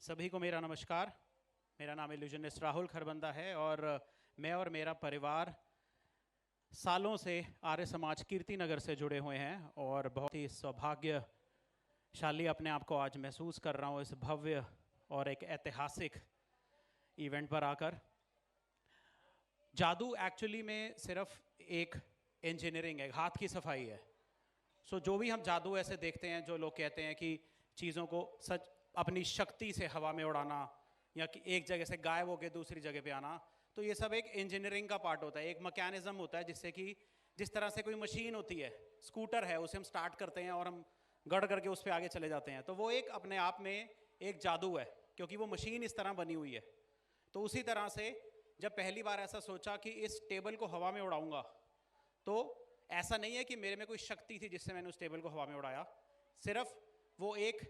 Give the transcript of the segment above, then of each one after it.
सभी को मेरा नमस्कार। मेरा नाम इल्यूजनिस्ट राहुल खरबंदा है और मैं और मेरा परिवार सालों से आर्य समाज कीर्ति नगर से जुड़े हुए हैं और बहुत ही सौभाग्यशाली अपने आप को आज महसूस कर रहा हूँ इस भव्य और एक ऐतिहासिक इवेंट पर आकर। जादू एक्चुअली में सिर्फ एक इंजीनियरिंग है, हाथ की सफाई है। जो भी हम जादू ऐसे देखते हैं, जो लोग कहते हैं कि चीज़ों को सच अपनी शक्ति से हवा में उड़ाना या कि एक जगह से गायब होकर दूसरी जगह पे आना, तो ये सब एक इंजीनियरिंग का पार्ट होता है, एक मैकेनिज्म होता है, जिससे कि जिस तरह से कोई मशीन होती है, स्कूटर है, उसे हम स्टार्ट करते हैं और हम गड़ करके उस पर आगे चले जाते हैं, तो वो एक अपने आप में एक जादू है, क्योंकि वो मशीन इस तरह बनी हुई है। तो उसी तरह से जब पहली बार ऐसा सोचा कि इस टेबल को हवा में उड़ाऊंगा, तो ऐसा नहीं है कि मेरे में कोई शक्ति थी जिससे मैंने उस टेबल को हवा में उड़ाया, सिर्फ वो एक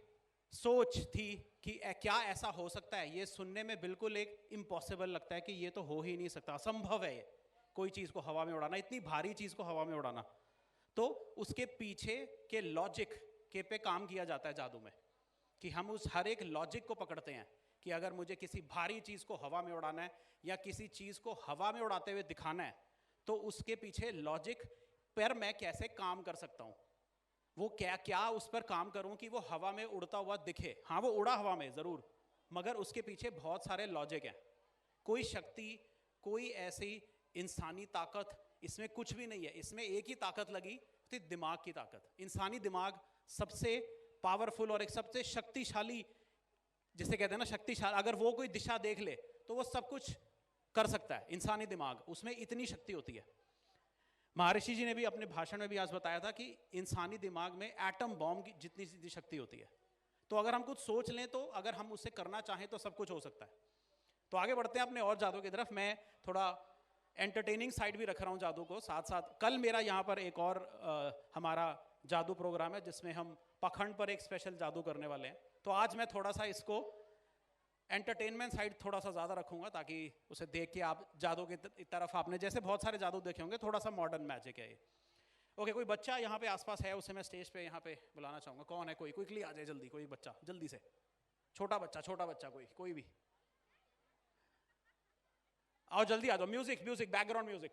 सोच थी कि क्या ऐसा हो सकता है। ये सुनने में बिल्कुल एक इम्पॉसिबल लगता है कि ये तो हो ही नहीं सकता, असंभव है ये, कोई चीज़ को हवा में उड़ाना, इतनी भारी चीज़ को हवा में उड़ाना। तो उसके पीछे के लॉजिक के पे काम किया जाता है जादू में, कि हम उस हर एक लॉजिक को पकड़ते हैं कि अगर मुझे किसी भारी चीज़ को हवा में उड़ाना है या किसी चीज़ को हवा में उड़ाते हुए दिखाना है, तो उसके पीछे लॉजिक पर मैं कैसे काम कर सकता हूँ, वो क्या क्या उस पर काम करूं कि वो हवा में उड़ता हुआ दिखे। हाँ, वो उड़ा हवा में ज़रूर, मगर उसके पीछे बहुत सारे लॉजिक हैं। कोई शक्ति, कोई ऐसी इंसानी ताकत इसमें कुछ भी नहीं है। इसमें एक ही ताकत लगी थी, दिमाग की ताकत। इंसानी दिमाग सबसे पावरफुल और एक सबसे शक्तिशाली, जिसे कहते हैं ना शक्तिशाली, अगर वो कोई दिशा देख ले तो वो सब कुछ कर सकता है। इंसानी दिमाग, उसमें इतनी शक्ति होती है। महर्षि जी ने भी अपने भाषण में भी आज बताया था कि इंसानी दिमाग में एटम बॉम्ब की जितनी सीधी शक्ति होती है। तो अगर हम कुछ सोच लें, तो अगर हम उसे करना चाहें तो सब कुछ हो सकता है। तो आगे बढ़ते हैं अपने और जादू की तरफ। मैं थोड़ा एंटरटेनिंग साइड भी रख रहा हूँ जादू को साथ साथ। कल मेरा यहाँ पर एक और हमारा जादू प्रोग्राम है, जिसमें हम पाखंड पर एक स्पेशल जादू करने वाले हैं। तो आज मैं थोड़ा सा इसको एंटरटेनमेंट साइड थोड़ा सा ज़्यादा रखूंगा, ताकि उसे देख के आप जादू की तरफ, आपने जैसे बहुत सारे जादू देखे होंगे, थोड़ा सा मॉडर्न मैजिक है ये। ओके, कोई बच्चा यहाँ पे आसपास है, उसे मैं स्टेज पे यहाँ पे बुलाना चाहूँगा। कौन है? कोई क्विकली आ जाए जल्दी, कोई बच्चा जल्दी से, छोटा बच्चा कोई भी आओ, जल्दी आ जाओ। Music background music.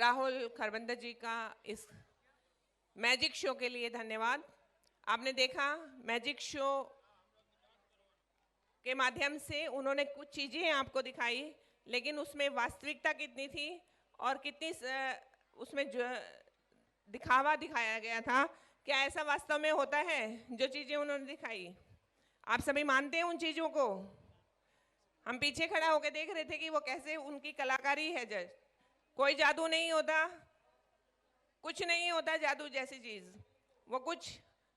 Rahul Kharbanda ji का इस मैजिक शो के लिए धन्यवाद। आपने देखा मैजिक शो के माध्यम से उन्होंने कुछ चीज़ें आपको दिखाई, लेकिन उसमें वास्तविकता कितनी थी और कितनी उसमें जो दिखावा दिखाया गया था, क्या ऐसा वास्तव में होता है? जो चीज़ें उन्होंने दिखाई, आप सभी मानते हैं उन चीज़ों को? हम पीछे खड़ा होकर देख रहे थे कि वो कैसे उनकी कलाकारी है। जज कोई जादू नहीं होता, कुछ नहीं होता जादू जैसी चीज़, वो कुछ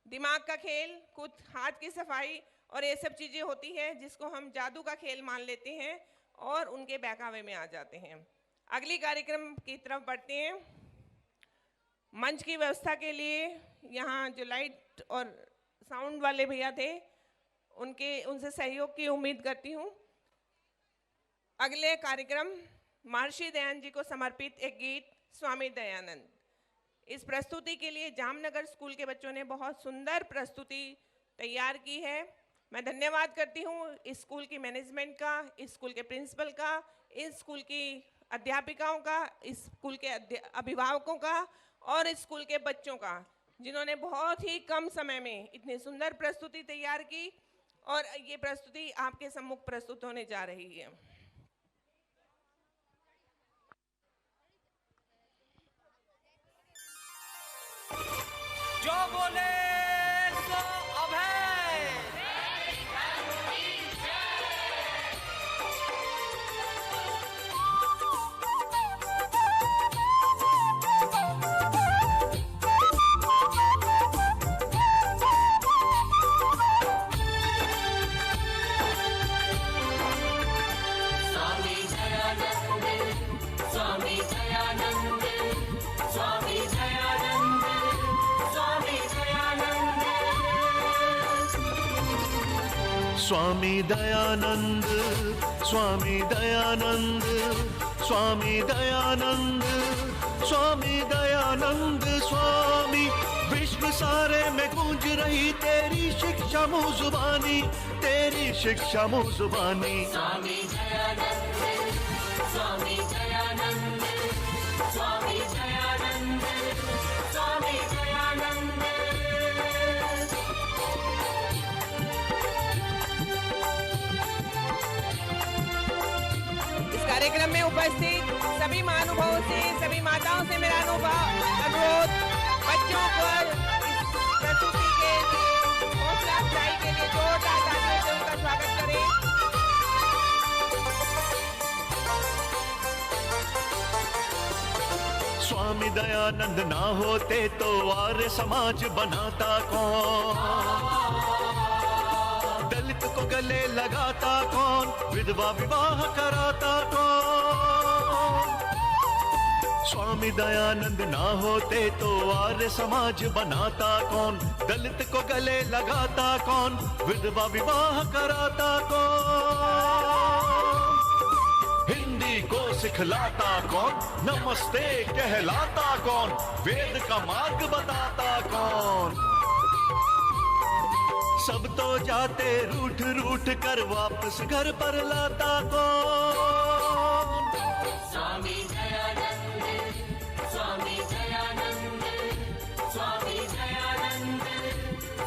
दिमाग का खेल, कुछ हाथ की सफाई और ये सब चीज़ें होती है जिसको हम जादू का खेल मान लेते हैं और उनके बहकावे में आ जाते हैं। अगली कार्यक्रम की तरफ बढ़ते हैं। मंच की व्यवस्था के लिए यहाँ जो लाइट और साउंड वाले भैया थे उनसे सहयोग की उम्मीद करती हूँ। अगले कार्यक्रम महर्षि दयानंद जी को समर्पित एक गीत स्वामी दयानंद। इस प्रस्तुति के लिए जामनगर स्कूल के बच्चों ने बहुत सुंदर प्रस्तुति तैयार की है। मैं धन्यवाद करती हूँ इस स्कूल की मैनेजमेंट का, इस स्कूल के प्रिंसिपल का, इस स्कूल की अध्यापिकाओं का, इस स्कूल के अभिभावकों का और इस स्कूल के बच्चों का, जिन्होंने बहुत ही कम समय में इतनी सुंदर प्रस्तुति तैयार की और ये प्रस्तुति आपके सम्मुख प्रस्तुत होने जा रही है। जो बोले सो अभय। स्वामी दयानंद, स्वामी दयानंद, स्वामी दयानंद, स्वामी दयानंद स्वामी। विश्व सारे में गूंज रही तेरी शिक्षा मुजुबानी, तेरी शिक्षा मुजुबानी। स्वामी दयानंद, स्वामी दयानंद, स्वामी दयानंद, स्वामी दयानंद। कार्यक्रम में उपस्थित सभी महानुभावों से, सभी माताओं से मेरा अनुरोध, बच्चों को इस प्रस्तुति के हौसला अफजाई के लिए जोरदार तालियों से उनका स्वागत करें। स्वामी दयानंद ना होते तो आर्य समाज बनाता कौन? दलित को गले लगाता कौन? विधवा विवाह कराता कौन? स्वामी दयानंद ना होते तो आर्य समाज बनाता कौन? दलित को गले लगाता कौन? विधवा विवाह कराता कौन? हिंदी को सिखलाता कौन? नमस्ते कहलाता कौन? वेद का मार्ग बताता कौन? सब तो जाते रूठ रूठ कर वापस घर पर लाता कौन? स्वामी दयानंद, स्वामी दयानंद, स्वामी दयानंद,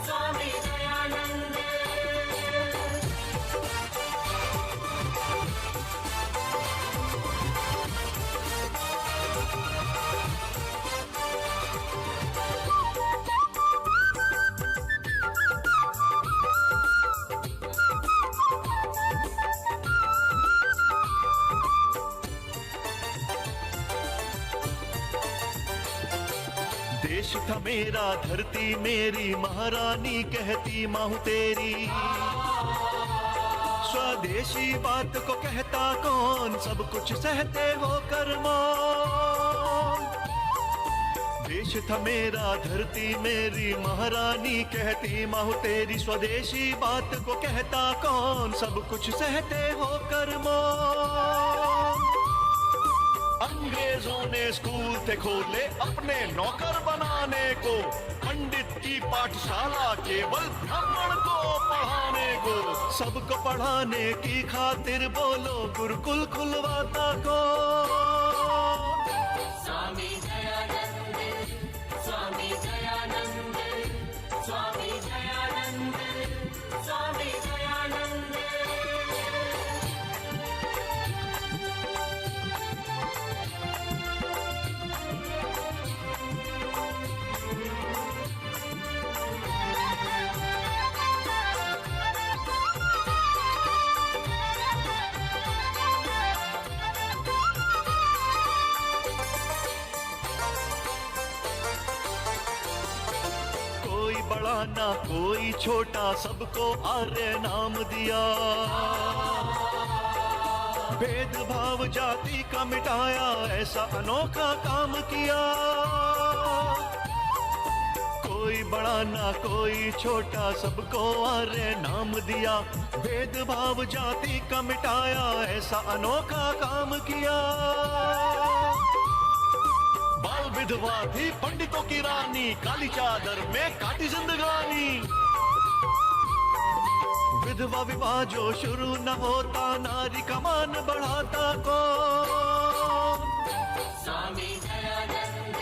स्वामी दयानंद। देश था मेरा धरती मेरी, महारानी कहती माहू तेरी। स्वदेशी बात को कहता कौन? सब कुछ सहते हो कर मौन। देश था मेरा धरती मेरी, महारानी कहती माहू तेरी। स्वदेशी बात को कहता कौन? सब कुछ सहते हो कर मौन। अंग्रेजों ने स्कूल थे खोले अपने नौकर बनाने को, पंडित की पाठशाला केवल ब्राह्मण को पढ़ाने को। सबको पढ़ाने की खातिर बोलो गुरुकुल खुलवाता कौन? कोई बड़ा ना कोई छोटा, सबको आर्य नाम दिया। भेदभाव जाति का मिटाया, ऐसा अनोखा काम किया। कोई बड़ा ना कोई छोटा, सबको आर्य नाम दिया। भेदभाव जाति का मिटाया, ऐसा अनोखा काम किया। बाल विधवा थी पंडितों की रानी, काली चादर में काटी जिंदगानी। विधवा विवाह जो शुरू न होता, नारी का मान बढ़ाता कौन? स्वामी दयानंद,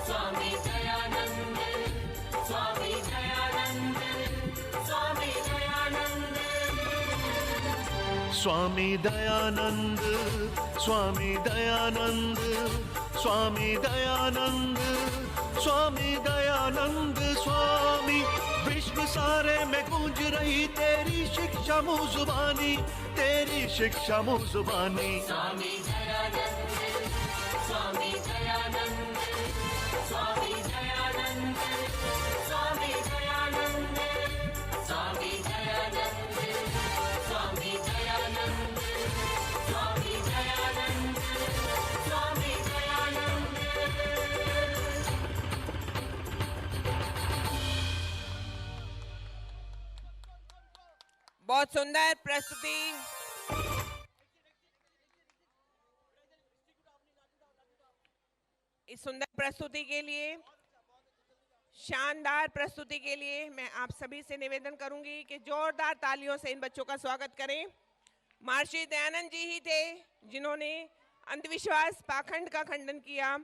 स्वामी दयानंद, स्वामी दयानंद, स्वामी दयानंद। स्वामी दयानंद, स्वामी दयानंद, स्वामी दयानंद, स्वामी दयानंद स्वामी। विश्व सारे में गूंज रही तेरी शिक्षा मुँह जुबानी, तेरी शिक्षा मुँह जुबानी। स्वामी दयानंद, स्वामी दयानंद, स्वामी दयानंद, स्वामी दयानंद, स्वामी दयानंद, स्वामी दयानंद, स्वामी दयानंद, स्वामी दयानंद। बहुत सुंदर प्रस्तुति। इस सुंदर प्रस्तुति के लिए, शानदार प्रस्तुति के लिए मैं आप सभी से निवेदन करूंगी कि जोरदार तालियों से इन बच्चों का स्वागत करें। महर्षि दयानंद जी ही थे जिन्होंने अंधविश्वास पाखंड का खंडन किया।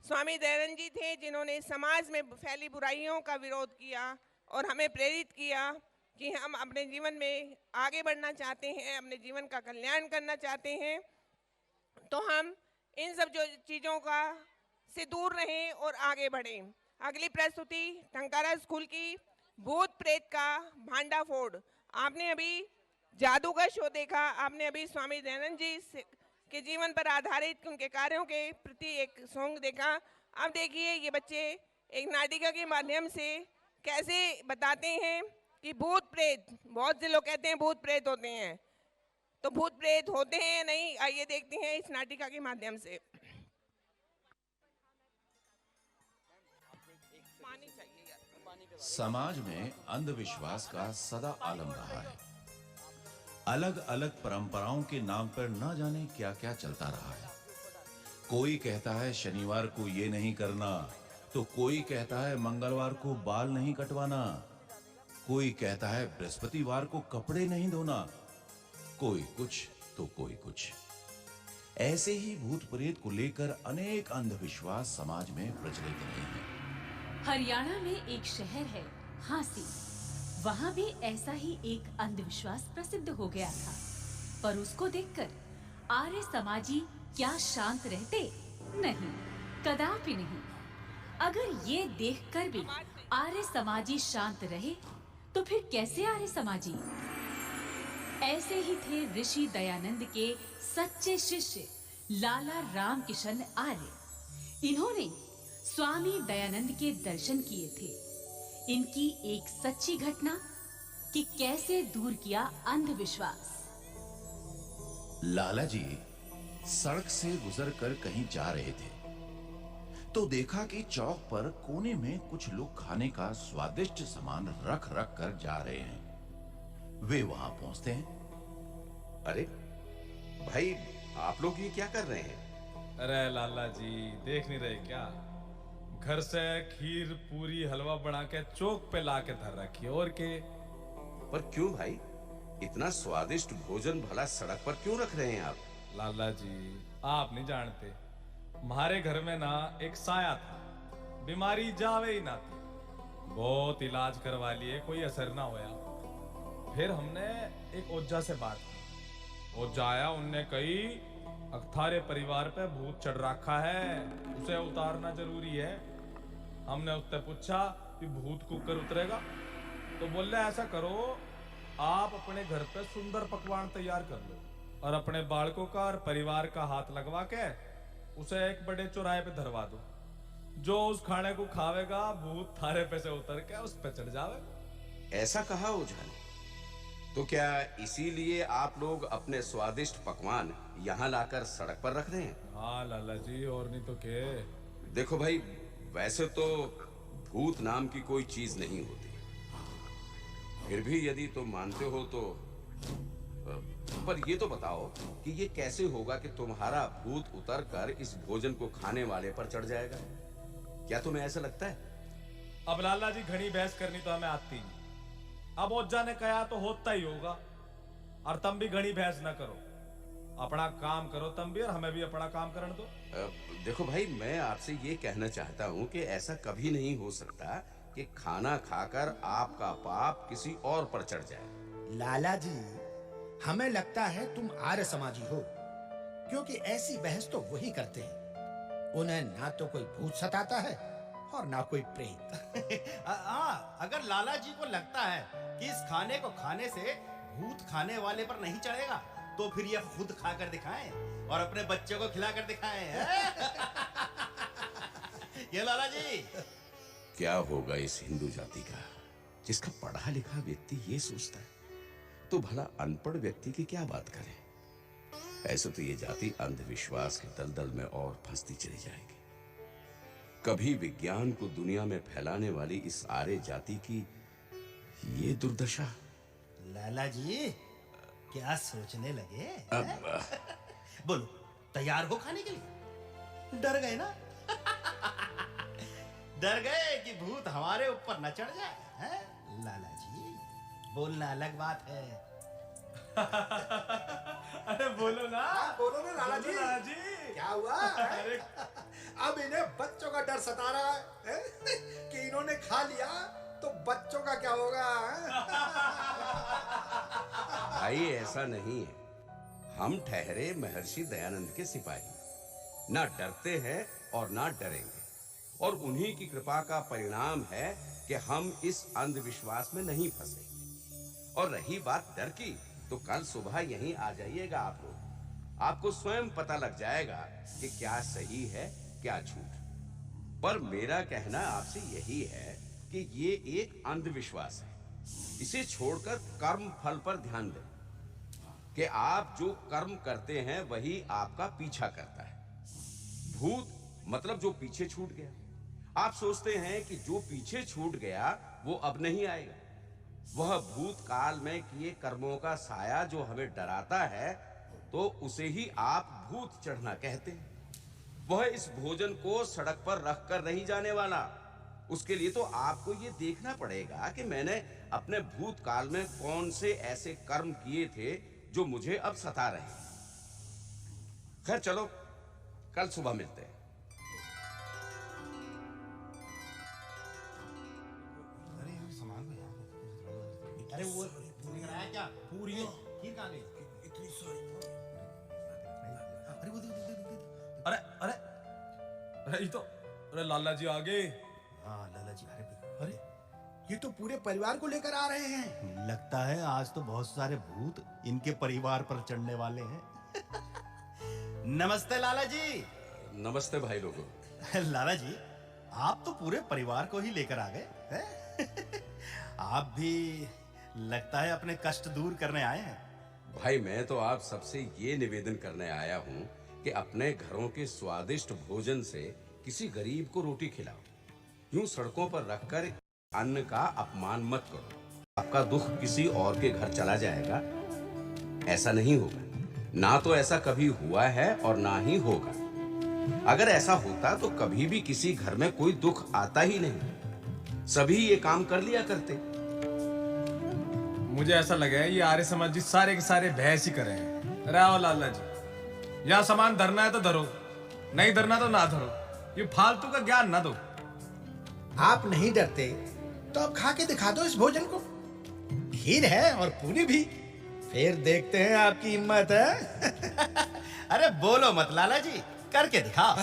स्वामी दयानंद जी थे जिन्होंने समाज में फैली बुराइयों का विरोध किया और हमें प्रेरित किया कि हम अपने जीवन में आगे बढ़ना चाहते हैं, अपने जीवन का कल्याण करना चाहते हैं, तो हम इन सब जो चीज़ों का से दूर रहें और आगे बढ़ें। अगली प्रस्तुति टंकारा स्कूल की भूत प्रेत का भांडाफोड़। आपने अभी जादू का शो देखा, आपने अभी स्वामी दयानंद जी के जीवन पर आधारित उनके कार्यों के प्रति एक सॉन्ग देखा। अब देखिए ये बच्चे एक नाटिका के माध्यम से कैसे बताते हैं कि भूत प्रेत, बहुत से लोग कहते हैं भूत प्रेत होते हैं, तो भूत प्रेत होते हैं या नहीं, आइए देखते हैं इस नाटिका के माध्यम से। समाज में अंधविश्वास का सदा आलम रहा है। अलग अलग परंपराओं के नाम पर न जाने क्या क्या चलता रहा है। कोई कहता है शनिवार को ये नहीं करना, तो कोई कहता है मंगलवार को बाल नहीं कटवाना, कोई कहता है बृहस्पतिवार को कपड़े नहीं धोना, कोई कुछ तो कोई कुछ। ऐसे ही भूत प्रेत को लेकर अनेक अंधविश्वास समाज में प्रचलित रहे हैं। हरियाणा में एक शहर है हांसी, वहाँ भी ऐसा ही एक अंधविश्वास प्रसिद्ध हो गया था, पर उसको देखकर आर्य समाजी क्या शांत रहते? नहीं, कदापि नहीं। अगर ये देखकर भी आर्य समाजी शांत रहे तो फिर कैसे आर्य समाजी? ऐसे ही थे ऋषि दयानंद के सच्चे शिष्य लाला राम किशन आर्य। इन्होंने स्वामी दयानंद के दर्शन किए थे। इनकी एक सच्ची घटना कि कैसे दूर किया अंधविश्वास। लाला जी सड़क से गुजरकर कहीं जा रहे थे तो देखा कि चौक पर कोने में कुछ लोग खाने का स्वादिष्ट सामान रख रख कर जा रहे हैं। वे वहां पहुंचते हैं। अरे भाई, आप लोग ये क्या कर रहे हैं? अरे लाला जी, देख नहीं रहे क्या? घर से खीर पूरी हलवा बना के चौक पे ला के धर रखी है। और के? पर क्यों भाई, इतना स्वादिष्ट भोजन भला सड़क पर क्यों रख रहे हैं आप? लाला जी, आप नहीं जानते, हमारे घर में ना एक साया था, बीमारी जावे ही ना थी। बहुत इलाज करवा लिए, कोई असर ना होया। फिर हमने एक ओझा से बात की। ओझा आया, उनने कही थारे परिवार पे भूत चढ़ रखा है, उसे उतारना जरूरी है। हमने उससे पूछा कि भूत कुकर उतरेगा? तो बोले ऐसा करो, आप अपने घर पे सुंदर पकवान तैयार कर लो और अपने बालकों का और परिवार का हाथ लगवा के उसे एक बड़े चौराहे पे धरवा दो। जो उस खाने को खावेगा भूत थारे पे से उतर के उस पे चढ़ जावे। ऐसा कहा ओझा ने? तो क्या इसीलिए आप लोग अपने स्वादिष्ट पकवान यहाँ लाकर सड़क पर रख रहे हैं? हाँ लाला जी, और नहीं तो के। देखो भाई, वैसे तो भूत नाम की कोई चीज नहीं होती, फिर भी यदि तुम मानते हो तो पर ये तो बताओ कि ये कैसे होगा कि तुम्हारा भूत उतर कर इस भोजन को खाने वाले पर चढ़ जाएगा? क्या तुम्हें ऐसा लगता है? अब लाला जी घनी बहस करनी तो हमें आती नहीं। अब ओझा ने कहा तो होता ही होगा, और तुम भी घनी बहस ना करो, अपना काम करो तुम भी, और हमें भी अपना काम करने दो। देखो भाई, मैं आपसे ये कहना चाहता हूँ कि ऐसा कभी नहीं हो सकता कि खाना खाकर आपका पाप किसी और पर चढ़ जाए। लाला जी, हमें लगता है तुम आर्य समाजी हो, क्योंकि ऐसी बहस तो वही करते हैं। उन्हें ना तो कोई भूत सताता है और ना कोई प्रेत। अगर लाला जी को लगता है कि इस खाने को खाने से भूत खाने वाले पर नहीं चढ़ेगा, तो फिर ये खुद खाकर दिखाएं और अपने बच्चों को खिलाकर दिखाएं। ये लाला जी। क्या होगा इस हिंदू जाति का, जिसका पढ़ा लिखा व्यक्ति ये सोचता है, तो भला अनपढ़ व्यक्ति की क्या बात करें? ऐसे तो ये जाति अंधविश्वास के दलदल में और फंसती चली जाएगी। कभी विज्ञान को दुनिया में फैलाने वाली इस आर्य जाति की ये दुर्दशा। लाला जी, क्या सोचने लगे? अब बोलो, तैयार हो खाने के लिए? डर गए ना? डर गए कि भूत हमारे ऊपर न चढ़ जाए, हैं? लाला जी, बोलना अलग बात है। अरे बोलो ना। बोलो ना लाला जी। लाला जी, क्या हुआ? अरे अब इन्हें बच्चों का डर सता रहा है कि इन्होंने खा लिया तो बच्चों का क्या होगा? भाई, ऐसा नहीं है। हम ठहरे महर्षि दयानंद के सिपाही, ना डरते हैं और ना डरेंगे, और उन्हीं की कृपा का परिणाम है कि हम इस अंधविश्वास में नहीं फंसे। और रही बात डर की, तो कल सुबह यहीं आ जाइएगा आप लोग। आपको स्वयं पता लग जाएगा कि क्या सही है क्या झूठ। पर मेरा कहना आपसे यही है कि ये एक अंधविश्वास है। इसे छोड़कर कर्म फल पर ध्यान दें कि आप जो कर्म करते हैं वही आपका पीछा करता है। भूत मतलब जो पीछे छूट गया। आप सोचते हैं कि जो पीछे छूट गया वो अब नहीं आएगा। वह भूतकाल में किए कर्मों का साया जो हमें डराता है, तो उसे ही आप भूत चढ़ना कहते हैं। वह इस भोजन को सड़क पर रख कर नहीं जाने वाला। उसके लिए तो आपको ये देखना पड़ेगा कि मैंने अपने भूतकाल में कौन से ऐसे कर्म किए थे जो मुझे अब सता रहे हैं। खैर चलो, कल सुबह मिलते हैं। अरे वो पूरी बनाया क्या? पूरी खीर कहाँ गई? इतनी सारी। अरे वो अरे अरे अरे ये तो, अरे लाला जी आ गए। हाँ लाला जी, अरे ये तो पूरे परिवार को लेकर आ रहे हैं। लगता है आज तो बहुत सारे भूत इनके परिवार पर चढ़ने वाले हैं। नमस्ते लाला जी। नमस्ते भाई लोगों। लाला जी, आप तो पूरे परिवार को ही लेकर आ गए हैं? आप भी लगता है अपने कष्ट दूर करने आए हैं। भाई, मैं तो आप सबसे ये निवेदन करने आया हूँ कि अपने घरों के स्वादिष्ट भोजन से किसी गरीब को रोटी खिलाओ। यूं सड़कों पर रखकर अन्न का अपमान मत करो। आपका दुख किसी और के घर चला जाएगा, ऐसा नहीं होगा। ना तो ऐसा कभी हुआ है और ना ही होगा। अगर ऐसा होता तो कभी भी किसी घर में कोई दुख आता ही नहीं। सभी ये काम कर लिया करते। मुझे ऐसा लगा है ये आर्य समाज जी सारे के सारे बहस ही कर रहे हैं। अरे आओ लाला जी, यहाँ सामान धरना है तो धरो, नहीं धरना तो ना धरो। ये फालतू का ज्ञान ना दो। आप नहीं डरते तो अब खा के दिखा दो इस भोजन को। खीर है और पूरी भी, फिर देखते हैं आपकी हिम्मत है। अरे बोलो मत लाला जी, करके दिखाओ।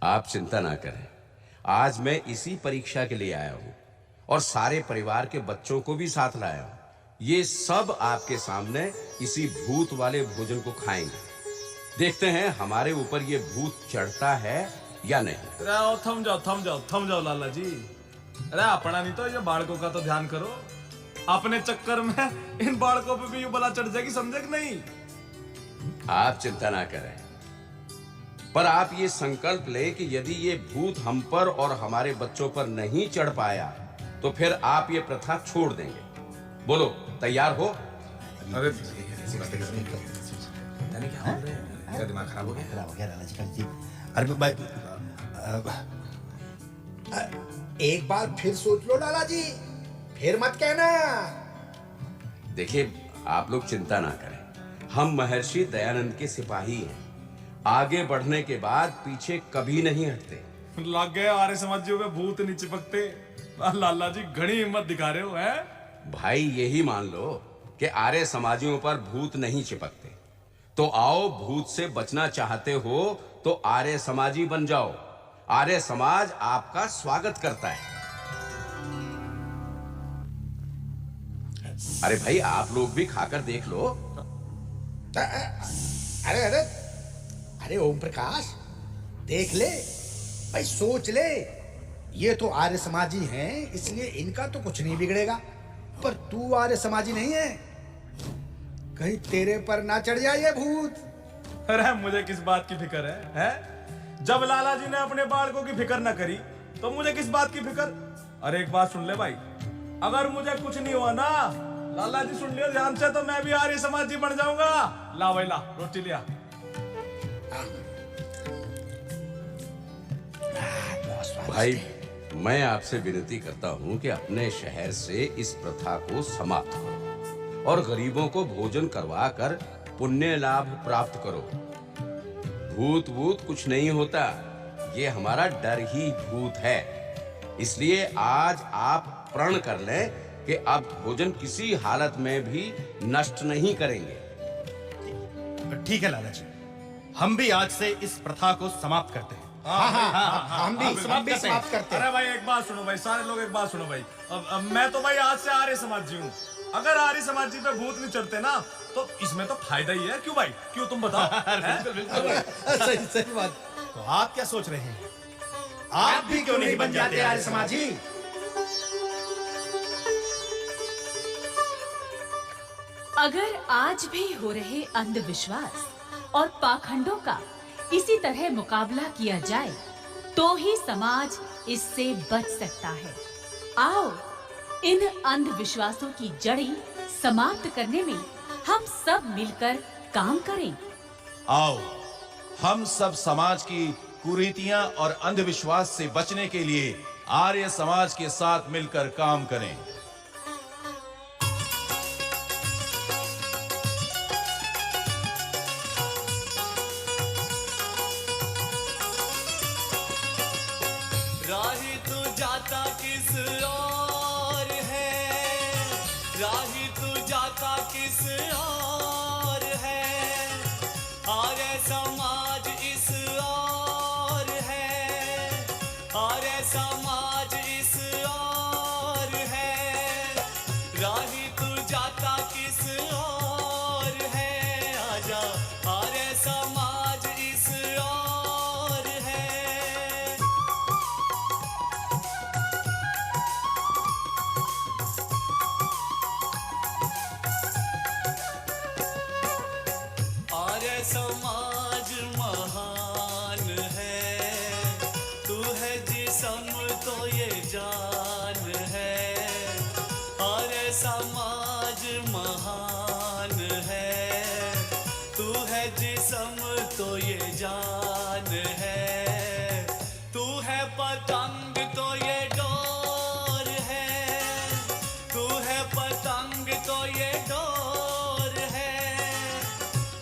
आप चिंता ना करें, आज मैं इसी परीक्षा के लिए आया हूँ और सारे परिवार के बच्चों को भी साथ लाया हूँ। ये सब आपके सामने इसी भूत वाले भोजन को खाएंगे। देखते हैं हमारे ऊपर ये भूत चढ़ता है या नहीं। अरे थम जाओ लाला जी। अरे अपना नहीं तो ये बालकों का तो ध्यान करो। अपने चक्कर में इन बालकों पे भी ये बला चढ़ जाएगी, समझे कि नहीं? आप चिंता ना करें, पर आप ये संकल्प ले कि यदि ये भूत हम पर और हमारे बच्चों पर नहीं चढ़ पाया तो फिर आप ये प्रथा छोड़ देंगे। बोलो, तैयार हो? अरे क्या दिमाग खराब हो गया लाला जी? अरे भाई, एक बार फिर सोच लो लाला जी, फिर मत कहना। देखिए, आप लोग चिंता ना करें, हम महर्षि दयानंद के सिपाही हैं। आगे बढ़ने के बाद पीछे कभी नहीं हटते। लग गए आर्य समाजियों पे भूत नहीं चिपकते। लाला जी घनी हिम्मत दिखा रहे हो, हैं? भाई यही मान लो कि आर्य समाजियों पर भूत नहीं चिपकते। तो आओ, भूत से बचना चाहते हो तो आर्य समाजी बन जाओ। आर्य समाज आपका स्वागत करता है। अरे भाई, आप लोग भी खाकर देख लो। अरे अरे अरे ओम प्रकाश, देख ले भाई, सोच ले। ये तो आर्य समाजी हैं, इसलिए इनका तो कुछ नहीं बिगड़ेगा। पर तू आर्य समाजी नहीं है, कहीं तेरे पर ना चढ़ जाए ये भूत। अरे मुझे किस बात की फिक्र है? जब लाला जी ने अपने बालकों की फिक्र ना करी तो मुझे किस बात की फिक्र? अरे एक बात सुन ले भाई, अगर मुझे कुछ नहीं हुआ ना, लाला जी सुन लियो ध्यान से, तो मैं भी आर्य समाजी बन जाऊंगा। ला भाई ला, रोटी लिया। भाई, मैं आपसे विनती करता हूं कि अपने शहर से इस प्रथा को समाप्त करो और गरीबों को भोजन करवा कर पुण्य लाभ प्राप्त करो। भूत वूत कुछ नहीं होता, ये हमारा डर ही भूत है। इसलिए आज आप प्रण कर लें कि अब भोजन किसी हालत में भी नष्ट नहीं करेंगे। ठीक है लाला जी, हम भी आज से इस प्रथा को समाप्त करते हैं। हम भी समाप्त करते हैं। अरे भाई एक बात सुनो भाई, सारे लोग एक बात सुनो भाई। अब मैं तो भाई आज से आर्य समाजी हूँ। अगर आर्य समाजी पे भूत नहीं चढ़ते ना तो इसमें तो फायदा ही है। क्यों भाई, क्यों तुम बताओ? सही बात। तो आप क्या सोच रहे हैं, आप भी क्यों नहीं बन जाते आर्य समाजी? अगर आज भी हो रहे अंधविश्वास और पाखंडों का इसी तरह मुकाबला किया जाए तो ही समाज इससे बच सकता है। आओ, इन अंधविश्वासों की जड़ें समाप्त करने में हम सब मिलकर काम करें। आओ, हम सब समाज की कुरीतियां और अंधविश्वास से बचने के लिए आर्य समाज के साथ मिलकर काम करें। राही तू जाता किस ओर है, राही तू जाता किस ओर है, आर्य समाज इस ओर है, आर्य समाज इस ओर है, राही तू जाता किस ओर है, आजा आर्य समाज इस ओर है। आर्य समाज महान है, तू है जिस्म तो ये जान है। आर्य समाज महान है, तू है जिस्म तो ये जान है। तू है पतंग तो ये डोर है, तू है पतंग तो ये डोर है,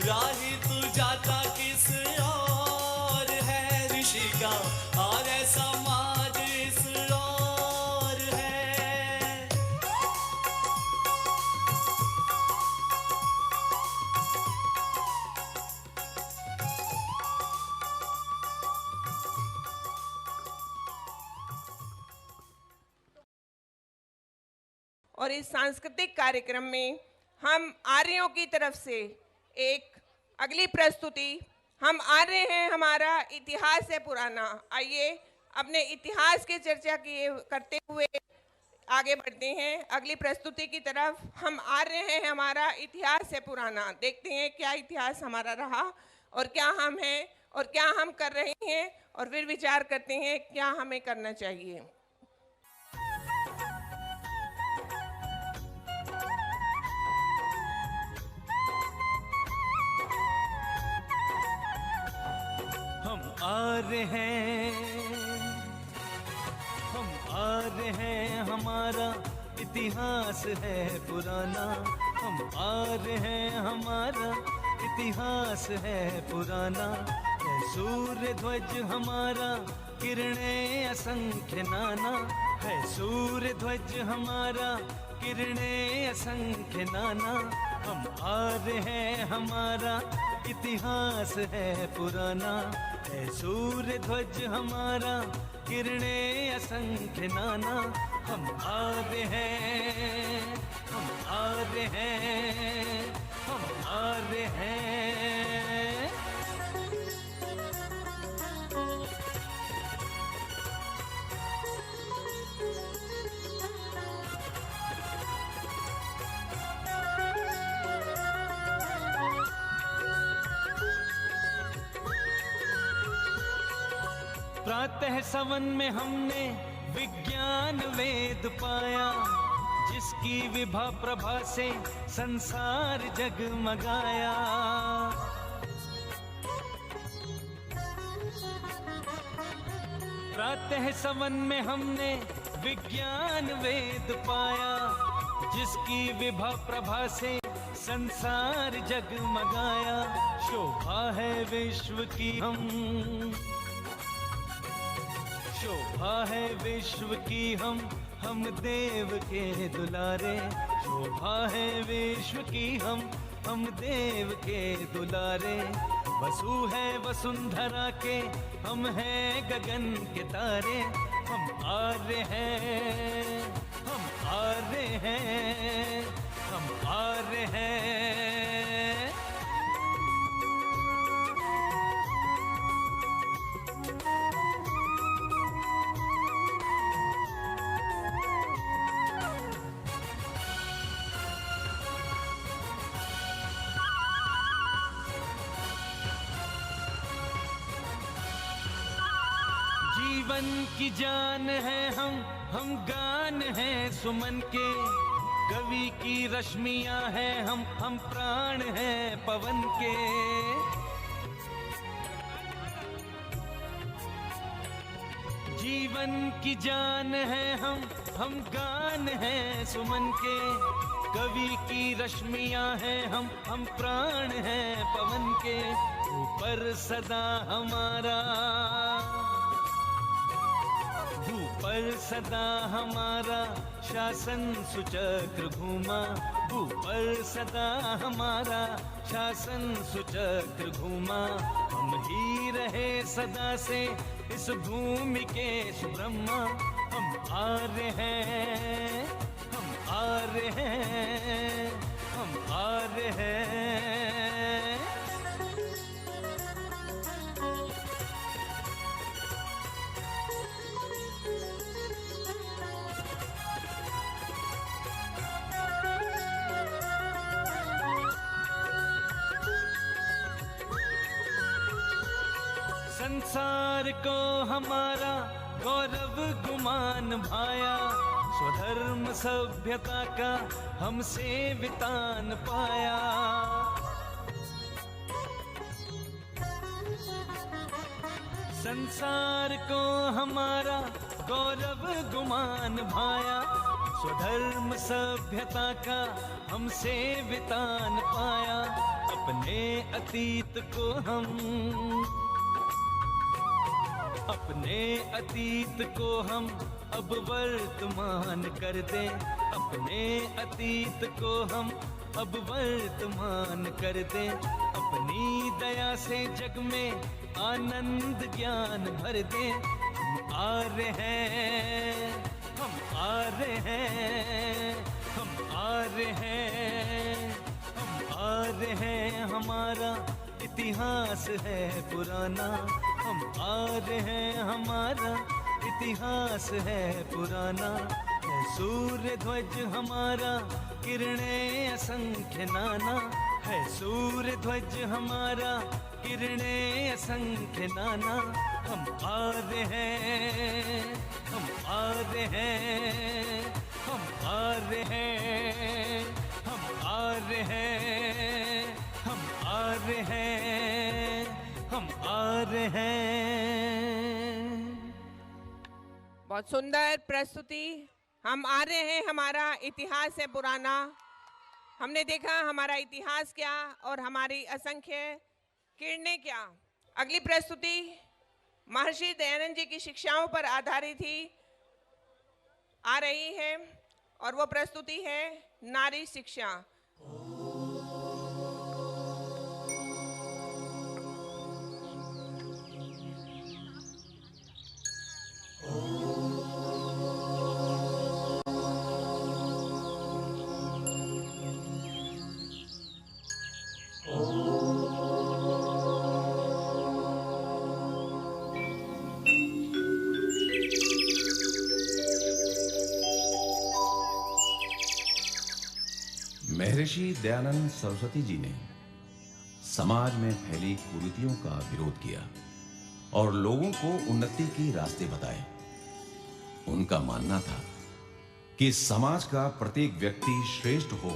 राही तू जाता किस ओर है, ऋषि का आर्य समाज इस ओर है। और इस सांस्कृतिक कार्यक्रम में हम आर्यों की तरफ से एक अगली प्रस्तुति हम आर्य हैं, हमारा इतिहास है पुराना। आइए अपने इतिहास की चर्चा किए करते हुए आगे बढ़ते हैं अगली प्रस्तुति की तरफ। हम आर्य हैं, हमारा इतिहास है पुराना। देखते हैं क्या इतिहास हमारा रहा और क्या हम हैं और क्या हम कर रहे हैं, और फिर विचार करते हैं क्या हमें करना चाहिए। हम आर्य हैं, हम आर्य हैं, हमारा इतिहास है पुराना। हम आर्य हैं, हमारा इतिहास है पुराना। है सूर्य ध्वज हमारा, किरणें असंख्य नाना। है सूर्य ध्वज हमारा, किरणें असंख्य नाना। हम आर्य हैं, हमारा इतिहास है पुराना। है सूर्य ध्वज हमारा, किरणें असंख्य नाना। हम आर्य हैं, हम आर्य हैं, हम आर्य हैं। प्रातः सवन में हमने विज्ञान वेद पाया, जिसकी विभा प्रभा से संसार जगमगाया। प्रातः सवन में हमने विज्ञान वेद पाया, जिसकी विभा प्रभा से संसार जगमगाया। शोभा है विश्व की हम, शोभा है विश्व की हम देव के दुलारे। शोभा है विश्व की हम देव के दुलारे। वसु है वसुंधरा के, हम हैं गगन के तारे। हम आर्य हैं, हम आर्य हैं, हम आर्य हैं। जीवन की जान है हम गान हैं सुमन के। कवि की रश्मियां हैं हम प्राण हैं पवन के। जीवन की जान है हम गान हैं सुमन के। कवि की रश्मियां हैं हम प्राण हैं पवन के। ऊपर सदा हमारा, ऊपर सदा हमारा शासन सुचक्र घूमा। ऊपर सदा हमारा शासन सुचक्र घूमा। हम ही रहे सदा से इस भूमि के सुब्रह्मा। हम आर्य हैं, हम आर्य हैं, हम आर्य हैं। संसार को हमारा गौरव गुमान भाया। स्वधर्म सभ्यता का हमसे वितान पाया। संसार को हमारा गौरव गुमान भाया। स्वधर्म सभ्यता का हमसे वितान पाया। अपने अतीत को अपने अतीत को हम अब वर्तमान कर दें। अपने अतीत को हम अब वर्तमान कर दें। अपनी दया से जग में आनंद ज्ञान भर दें। हम आर्य हैं, हम आर्य हैं, हम आर्य हैं, हम आर्य हैं। हमारा इतिहास है पुराना, हम आर्य हैं हमारा इतिहास है पुराना। है सूर्य ध्वज हमारा किरणें असंख्य नाना, है सूर्य ध्वज हमारा किरणें असंख्य नाना। हम आर्य हैं, हम आर्य हैं, हम आर्य हैं, हम आर्य हैं, हम आर्य हैं, हम आर्य हैं। बहुत सुंदर प्रस्तुति। हम आर्य हैं, हमारा इतिहास है पुराना। हमने देखा हमारा इतिहास क्या और हमारी असंख्य किरणें क्या। अगली प्रस्तुति महर्षि दयानंद जी की शिक्षाओं पर आधारित ही आ रही है और वो प्रस्तुति है नारी शिक्षा। महर्षि दयानंद सरस्वती जी ने समाज में फैली कुरीतियों का विरोध किया और लोगों को उन्नति के रास्ते बताए। उनका मानना था कि समाज का प्रत्येक व्यक्ति श्रेष्ठ हो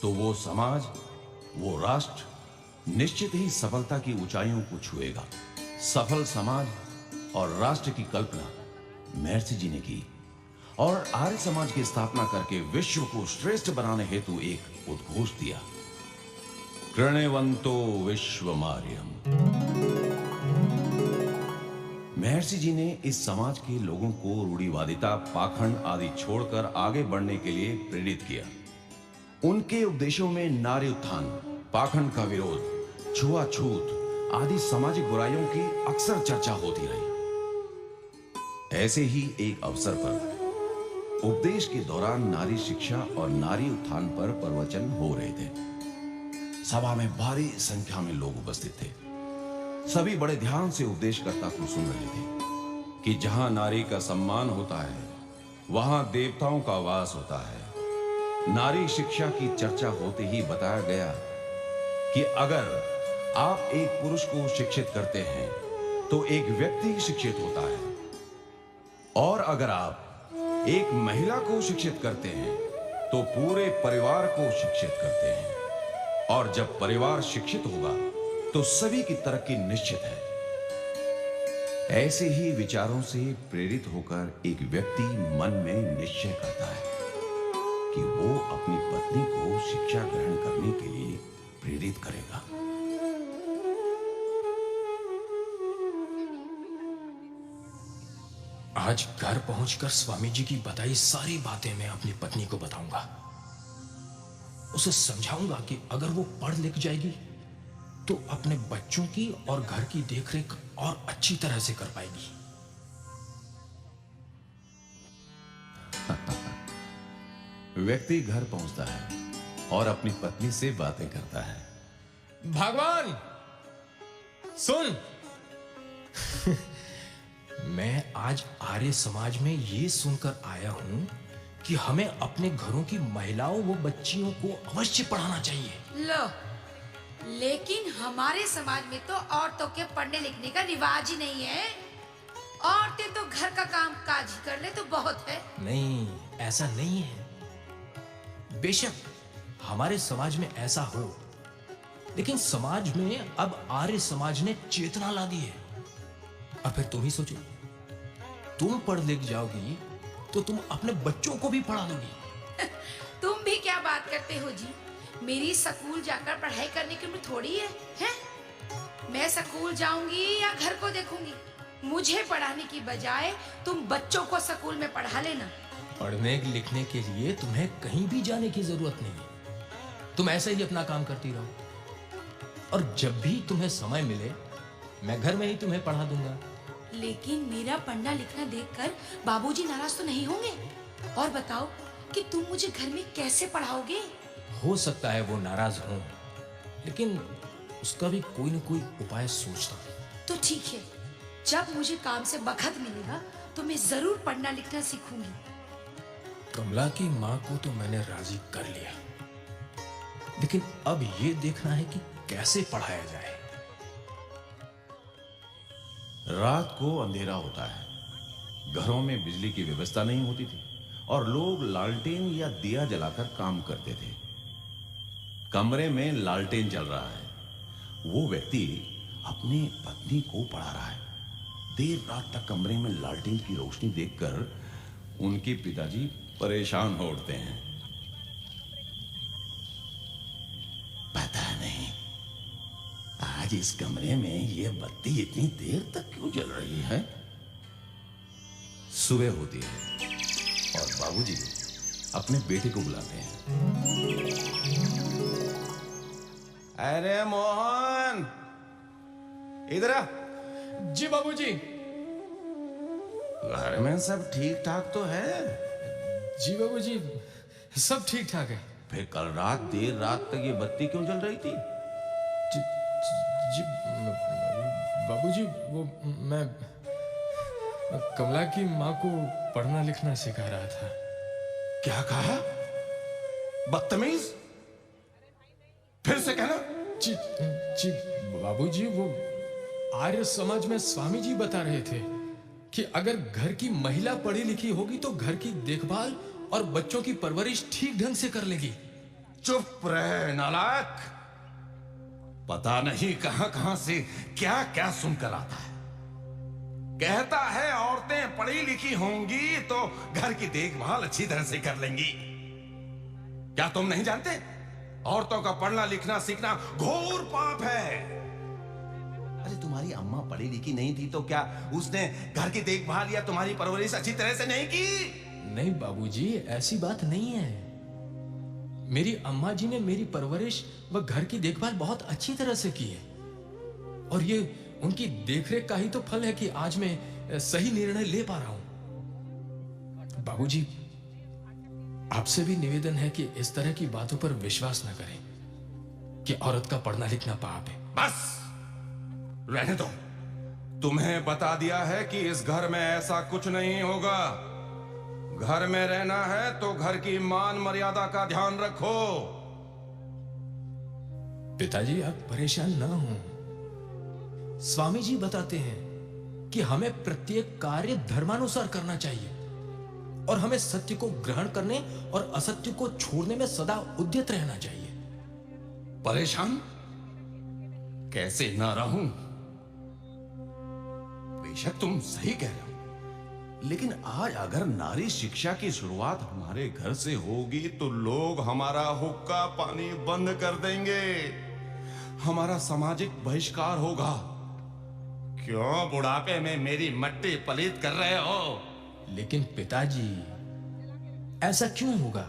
तो वो समाज, वो राष्ट्र निश्चित ही सफलता की ऊंचाइयों को छुएगा। सफल समाज और राष्ट्र की कल्पना महर्षि जी ने की और आर्य समाज की स्थापना करके विश्व को श्रेष्ठ बनाने हेतु एक उद्घोष दिया, कृण्वन्तो विश्वमार्यम्। महर्षि जी ने इस समाज के लोगों को रूढ़िवादिता, पाखंड आदि छोड़कर आगे बढ़ने के लिए प्रेरित किया। उनके उपदेशों में नारी उत्थान, पाखंड का विरोध, छुआछूत आदि सामाजिक बुराइयों की अक्सर चर्चा होती रही। ऐसे ही एक अवसर पर उपदेश के दौरान नारी शिक्षा और नारी उत्थान पर प्रवचन हो रहे थे। सभा में भारी संख्या में लोग उपस्थित थे। सभी बड़े ध्यान से उपदेशकर्ता को सुन रहे थे कि जहां नारी का सम्मान होता है वहां देवताओं का वास होता है। नारी शिक्षा की चर्चा होते ही बताया गया कि अगर आप एक पुरुष को शिक्षित करते हैं तो एक व्यक्ति शिक्षित होता है, और अगर आप एक महिला को शिक्षित करते हैं तो पूरे परिवार को शिक्षित करते हैं, और जब परिवार शिक्षित होगा तो सभी की तरक्की निश्चित है। ऐसे ही विचारों से प्रेरित होकर एक व्यक्ति मन में निश्चय करता है कि वो अपनी पत्नी को शिक्षा ग्रहण करने के लिए प्रेरित करेगा। आज घर पहुंचकर स्वामी जी की बताई सारी बातें मैं अपनी पत्नी को बताऊंगा। उसे समझाऊंगा कि अगर वो पढ़ लिख जाएगी तो अपने बच्चों की और घर की देखरेख और अच्छी तरह से कर पाएगी। व्यक्ति घर पहुंचता है और अपनी पत्नी से बातें करता है। भगवान सुन, मैं आज आर्य समाज में ये सुनकर आया हूं कि हमें अपने घरों की महिलाओं व बच्चियों को अवश्य पढ़ाना चाहिए। लो, लेकिन हमारे समाज में तो औरतों के पढ़ने लिखने का रिवाज ही नहीं है। औरतें तो घर का काम काज ही कर ले तो बहुत है। नहीं, ऐसा नहीं है। बेशक हमारे समाज में ऐसा हो, लेकिन समाज में अब आर्य समाज ने चेतना ला दी है। और फिर तुम ही सोचो, तुम पढ़ लिख जाओगी तो तुम अपने बच्चों को भी पढ़ा दोगी। तुम भी क्या बात करते हो जी? मेरी स्कूल जाकर पढ़ाई करने की उम्र थोड़ी है, हैं? मैं स्कूल जाऊंगी या घर को देखूंगी? मुझे पढ़ाने की बजाय तुम बच्चों को स्कूल में पढ़ा लेना। पढ़ने लिखने के लिए तुम्हें कहीं भी जाने की जरूरत नहीं है। तुम ऐसे ही अपना काम करती रहो, और जब भी तुम्हें समय मिले मैं घर में ही तुम्हें पढ़ा दूंगा। लेकिन मेरा पढ़ना लिखना देखकर बाबूजी नाराज तो नहीं होंगे? और बताओ कि तुम मुझे घर में कैसे पढ़ाओगे? हो सकता है वो नाराज हों, लेकिन उसका भी कोई ना कोई उपाय सोचता हूँ। तो ठीक है, जब मुझे काम से बखत मिलेगा तो मैं जरूर पढ़ना लिखना सीखूंगी। कमला की माँ को तो मैंने राजी कर लिया, लेकिन अब ये देखना है कि कैसे पढ़ाया जाए। रात को अंधेरा होता है, घरों में बिजली की व्यवस्था नहीं होती थी और लोग लालटेन या दिया जलाकर काम करते थे। कमरे में लालटेन जल रहा है, वो व्यक्ति अपनी पत्नी को पढ़ा रहा है। देर रात तक कमरे में लालटेन की रोशनी देखकर उनके पिताजी परेशान हो उठते हैं। पता नहीं आज इस कमरे में ये बत्ती इतनी देर तक क्यों जल रही है। सुबह होती है और बाबूजी अपने बेटे को बुलाते हैं। अरे मोहन, इधर आ। जी बाबूजी। घर में सब ठीक ठाक तो है? जी बाबूजी, सब ठीक ठाक है। फिर कल रात देर रात तक ये बत्ती क्यों जल रही थी? जी बाबूजी, वो मैं कमला की माँ को पढ़ना लिखना सिखा रहा था। क्या कहा? बदतमीज, फिर से कहना। जी बाबूजी, वो आर्य समाज में स्वामी जी बता रहे थे कि अगर घर की महिला पढ़ी लिखी होगी तो घर की देखभाल और बच्चों की परवरिश ठीक ढंग से कर लेगी। चुप रहे नालायक, पता नहीं कहां कहां से क्या क्या सुनकर आता है। कहता है औरतें पढ़ी लिखी होंगी तो घर की देखभाल अच्छी तरह से कर लेंगी। क्या तुम नहीं जानते? औरतों का पढ़ना लिखना सीखना घोर पाप है। अरे तुम्हारी अम्मा पढ़ी लिखी नहीं थी तो क्या उसने घर की देखभाल या तुम्हारी परवरिश अच्छी तरह से नहीं की? नहीं बाबूजी, ऐसी बात नहीं है। मेरी अम्मा जी ने मेरी परवरिश व घर की देखभाल बहुत अच्छी तरह से की है और ये उनकी देखरेख का ही तो फल है कि आज मैं सही निर्णय ले पा रहा हूं। बाबूजी, आपसे भी निवेदन है कि इस तरह की बातों पर विश्वास न करें कि औरत का पढ़ना लिखना पाप है। बस रहने दो। तुम्हें बता दिया है कि इस घर में ऐसा कुछ नहीं होगा। घर में रहना है तो घर की मान मर्यादा का ध्यान रखो। पिताजी, आप परेशान ना हो। स्वामी जी बताते हैं कि हमें प्रत्येक कार्य धर्मानुसार करना चाहिए और हमें सत्य को ग्रहण करने और असत्य को छोड़ने में सदा उद्यत रहना चाहिए। परेशान कैसे ना रहूं? बेशक तुम सही कह रहे हो, लेकिन आज अगर नारी शिक्षा की शुरुआत हमारे घर से होगी तो लोग हमारा हुक्का पानी बंद कर देंगे, हमारा सामाजिक बहिष्कार होगा। क्यों बुढ़ापे में मेरी मट्टी पलीत कर रहे हो? लेकिन पिताजी, ऐसा क्यों होगा?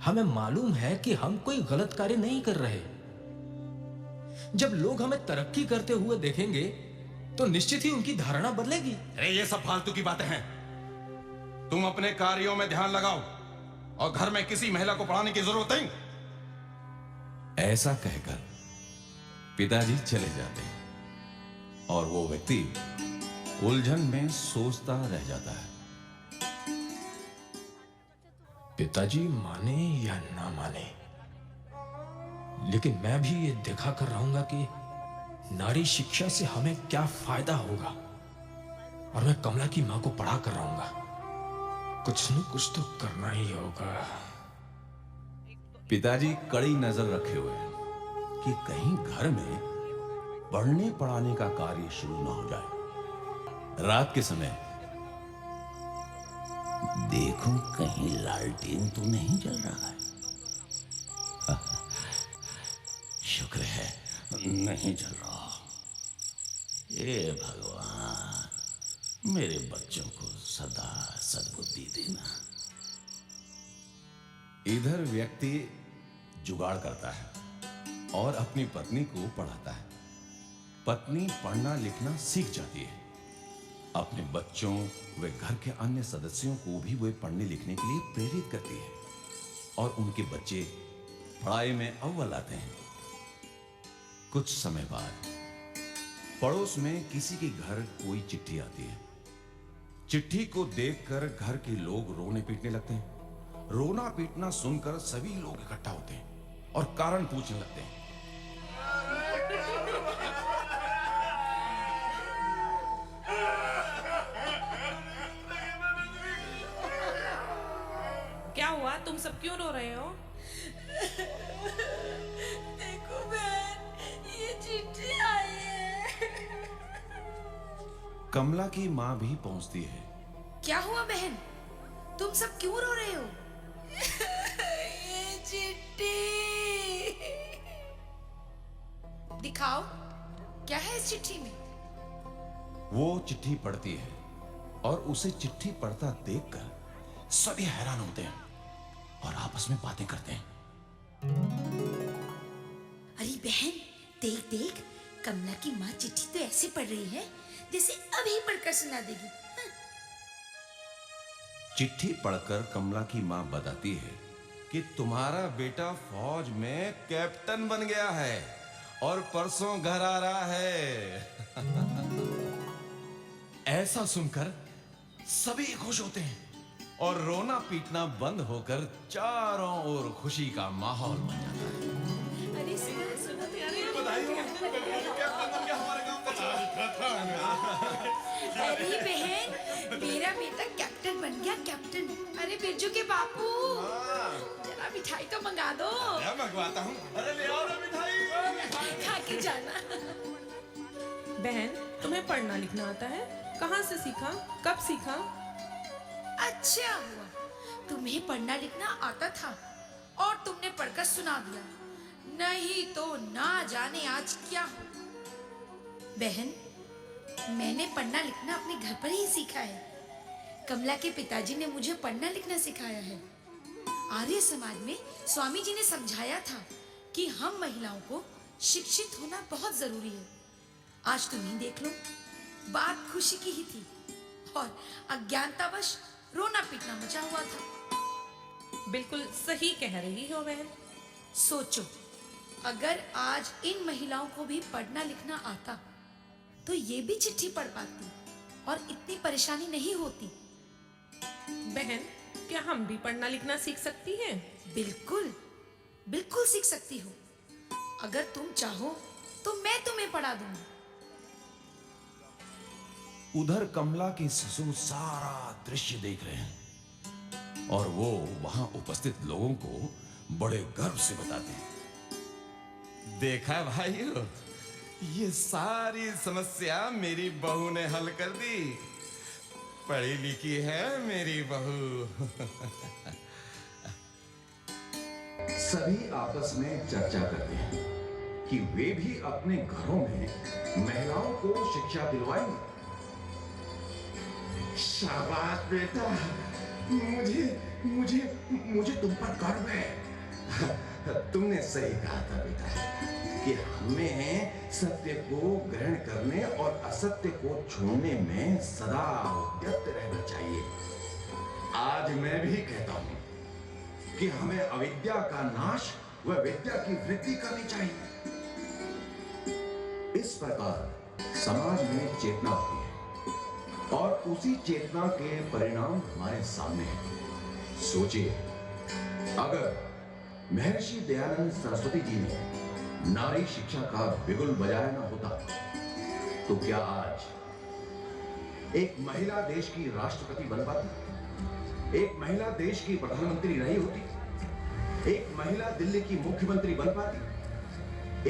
हमें मालूम है कि हम कोई गलत कार्य नहीं कर रहे। जब लोग हमें तरक्की करते हुए देखेंगे तो निश्चित ही उनकी धारणा बदलेगी। अरे ये सब फालतू की बातें हैं। तुम अपने कार्यों में ध्यान लगाओ और घर में किसी महिला को पढ़ाने की जरूरत नहीं। ऐसा कहकर पिताजी चले जाते हैं और वो व्यक्ति उलझन में सोचता रह जाता है। पिताजी माने या ना माने, लेकिन मैं भी ये देखा कर रहूंगा कि नारी शिक्षा से हमें क्या फायदा होगा और मैं कमला की मां को पढ़ा कर रहूंगा। कुछ न कुछ तो करना ही होगा। पिताजी कड़ी नजर रखे हुए हैं कि कहीं घर में पढ़ने पढ़ाने का कार्य शुरू ना हो जाए। रात के समय देखो कहीं लालटेन तो नहीं जल रहा है। शुक्र है नहीं जल रहा। हे भगवान, मेरे बच्चों को सदा सद्बुद्धि देना। इधर व्यक्ति जुगाड़ करता है और अपनी पत्नी को पढ़ाता है। पत्नी पढ़ना लिखना सीख जाती है। अपने बच्चों व घर के अन्य सदस्यों को भी वे पढ़ने लिखने के लिए प्रेरित करती है और उनके बच्चे पढ़ाई में अव्वल आते हैं। कुछ समय बाद पड़ोस में किसी के घर कोई चिट्ठी आती है। चिट्ठी को देखकर घर के लोग रोने पीटने लगते हैं। रोना पीटना सुनकर सभी लोग इकट्ठा होते हैं और कारण पूछने लगते हैं। क्या हुआ, तुम सब क्यों रो रहे हो? देखो बहन, ये चिट्ठी आई है। कमला की मां भी पहुंचती है। क्या हुआ बहन, तुम सब क्यों रो रहे हो? ये चिट्ठी दिखाओ, क्या है इस चिट्ठी में? वो चिट्ठी पढ़ती है और उसे चिट्ठी पढ़ता देखकर सभी हैरान होते हैं और आपस में बातें करते हैं। अरे बहन, देख देख, कमला की माँ चिट्ठी तो ऐसे पढ़ रही है जैसे अभी पढ़कर सुना देगी। चिट्ठी पढ़कर कमला की मां बताती है कि तुम्हारा बेटा फौज में कैप्टन बन गया है और परसों घर आ रहा है। ऐसा सुनकर सभी खुश होते हैं और रोना पीटना बंद होकर चारों ओर खुशी का माहौल बन जाता है। अरे सुनो सुनो, अरे बहन, मेरा बेटा कैप्टन बन गया, कैप्टन। अरे बिरजू के बापू, जरा मिठाई तो मंगा दो। मंगवाता हूँ। अरे ले आओ ना मिठाई। खा के जाना। बहन, तुम्हें पढ़ना लिखना आता है? कहाँ से सीखा, कब सीखा? अच्छा हुआ तुम्हें पढ़ना लिखना आता था और तुमने पढ़कर सुना दिया, नहीं तो ना जाने आज क्या हो। बहन, मैंने पढ़ना लिखना अपने घर पर ही सीखा है। कमला के पिताजी ने मुझे पढ़ना लिखना सिखाया है। आर्य समाज में स्वामी जी ने समझाया था कि हम महिलाओं को शिक्षित होना बहुत जरूरी है। आज तुम ही देख लो, बात खुशी की ही थी और अज्ञानतावश रोना पीटना मचा हुआ था। बिल्कुल सही कह रही हो बहन। सोचो, अगर आज इन महिलाओं को भी पढ़ना लिखना आता तो ये भी चिट्ठी पढ़ पाती और इतनी परेशानी नहीं होती। बहन, क्या हम भी पढ़ना लिखना सीख सकती हैं? बिल्कुल बिल्कुल सीख सकती हो। अगर तुम चाहो तो मैं तुम्हें पढ़ा दूंगी। उधर कमला के ससुर सारा दृश्य देख रहे हैं और वो वहां उपस्थित लोगों को बड़े गर्व से बताते हैं। देखा भाइयों, ये सारी समस्या मेरी बहू ने हल कर दी। पढ़ी लिखी है मेरी बहू। सभी आपस में चर्चा करते हैं कि वे भी अपने घरों में महिलाओं को शिक्षा दिलवाएंगे। शाबाश बेटा, मुझे मुझे मुझे तुम पर गर्व है। तुमने सही कहा था बेटा कि हमें सत्य को ग्रहण करने और असत्य को छोड़ने में सदा उद्यत रहना चाहिए। आज मैं भी कहता हूं कि हमें अविद्या का नाश व विद्या की वृद्धि करनी चाहिए। इस प्रकार समाज में चेतना होती है और उसी चेतना के परिणाम हमारे सामने हैं। सोचिए, अगर महर्षि दयानंद सरस्वती जी ने नारी शिक्षा का बिगुल बजाया ना होता तो क्या आज एक महिला देश की राष्ट्रपति बन पाती, एक महिला देश की प्रधानमंत्री रही होती, एक महिला दिल्ली की मुख्यमंत्री बन पाती,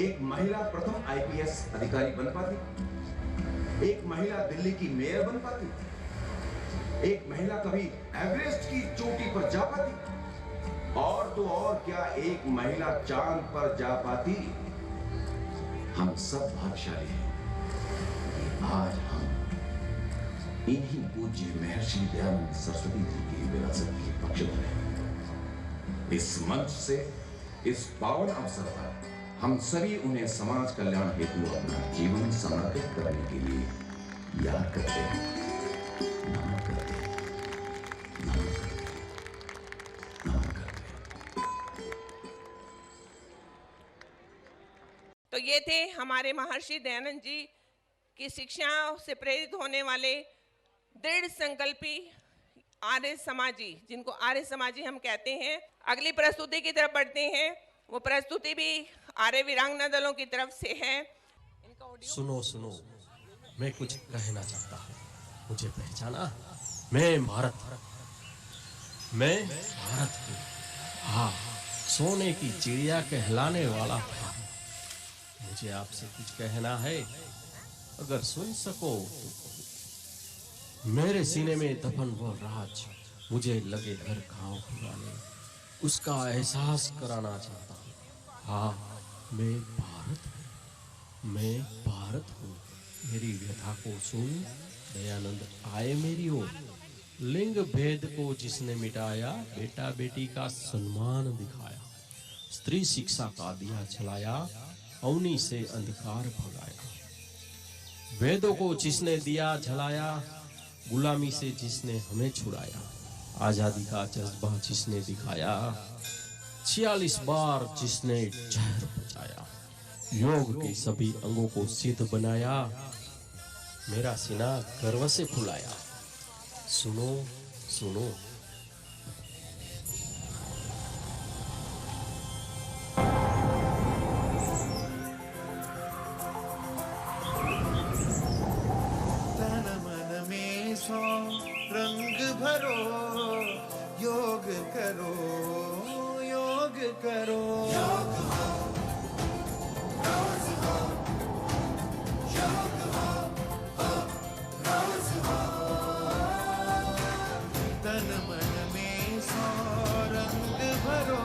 एक महिला प्रथम आईपीएस अधिकारी बन पाती, एक महिला दिल्ली की मेयर बन पाती, एक महिला कभी एवरेस्ट की चोटी पर जा पाती, और तो और क्या एक महिला चांद पर जा पाती। हम सब भाग्यशाली हैं। आज हम इन्हीं पूज्य महर्षि दयानंद सरस्वती जी की विरासत के पक्षधर हैं। इस मंच से इस पावन अवसर पर हम सभी उन्हें समाज कल्याण हेतु अपना जीवन समर्पित करने के लिए याद करते हैं, नमन करते हैं, नमन करते हैं, नमन करते हैं। तो तो ये थे हमारे महर्षि दयानंद जी की शिक्षाओं से प्रेरित होने वाले दृढ़ संकल्पी आर्य समाजी, जिनको आर्य समाजी हम कहते हैं। अगली प्रस्तुति की तरफ बढ़ते हैं। वो प्रस्तुति भी आर्य वीरांगना दलों की तरफ से है। सुनो सुनो, मैं कुछ कहना चाहता हूँ। मुझे पहचाना? मैं भारत हूँ। हाँ, सोने की चिड़िया कहलाने वाला था। मुझे आपसे कुछ कहना है, अगर सुन सको तो। मेरे सीने में दफन वो राज मुझे लगे हर घाव खुलाने, उसका एहसास कराना चाहता हूँ। हाँ, मैं भारत हूँ। मेरी व्यथा को सुन। दयानंद आए मेरी ओर। लिंग भेद को जिसने मिटाया, बेटा बेटी का सम्मान दिखाया, स्त्री शिक्षा का दिया जलाया, अवनी से अंधकार भगाया। वेदों को जिसने दिया जलाया, गुलामी से जिसने हमें छुड़ाया, आजादी का जज्बा जिसने दिखाया, 46 बार जिसने जहर बचाया, योग के सभी अंगों को सिद्ध बनाया, मेरा सीना गर्व से फुलाया। सुनो सुनो, तन मन में 100 रंग भरो, योग करो, योग करो। तन मन में 100 रंग भरो,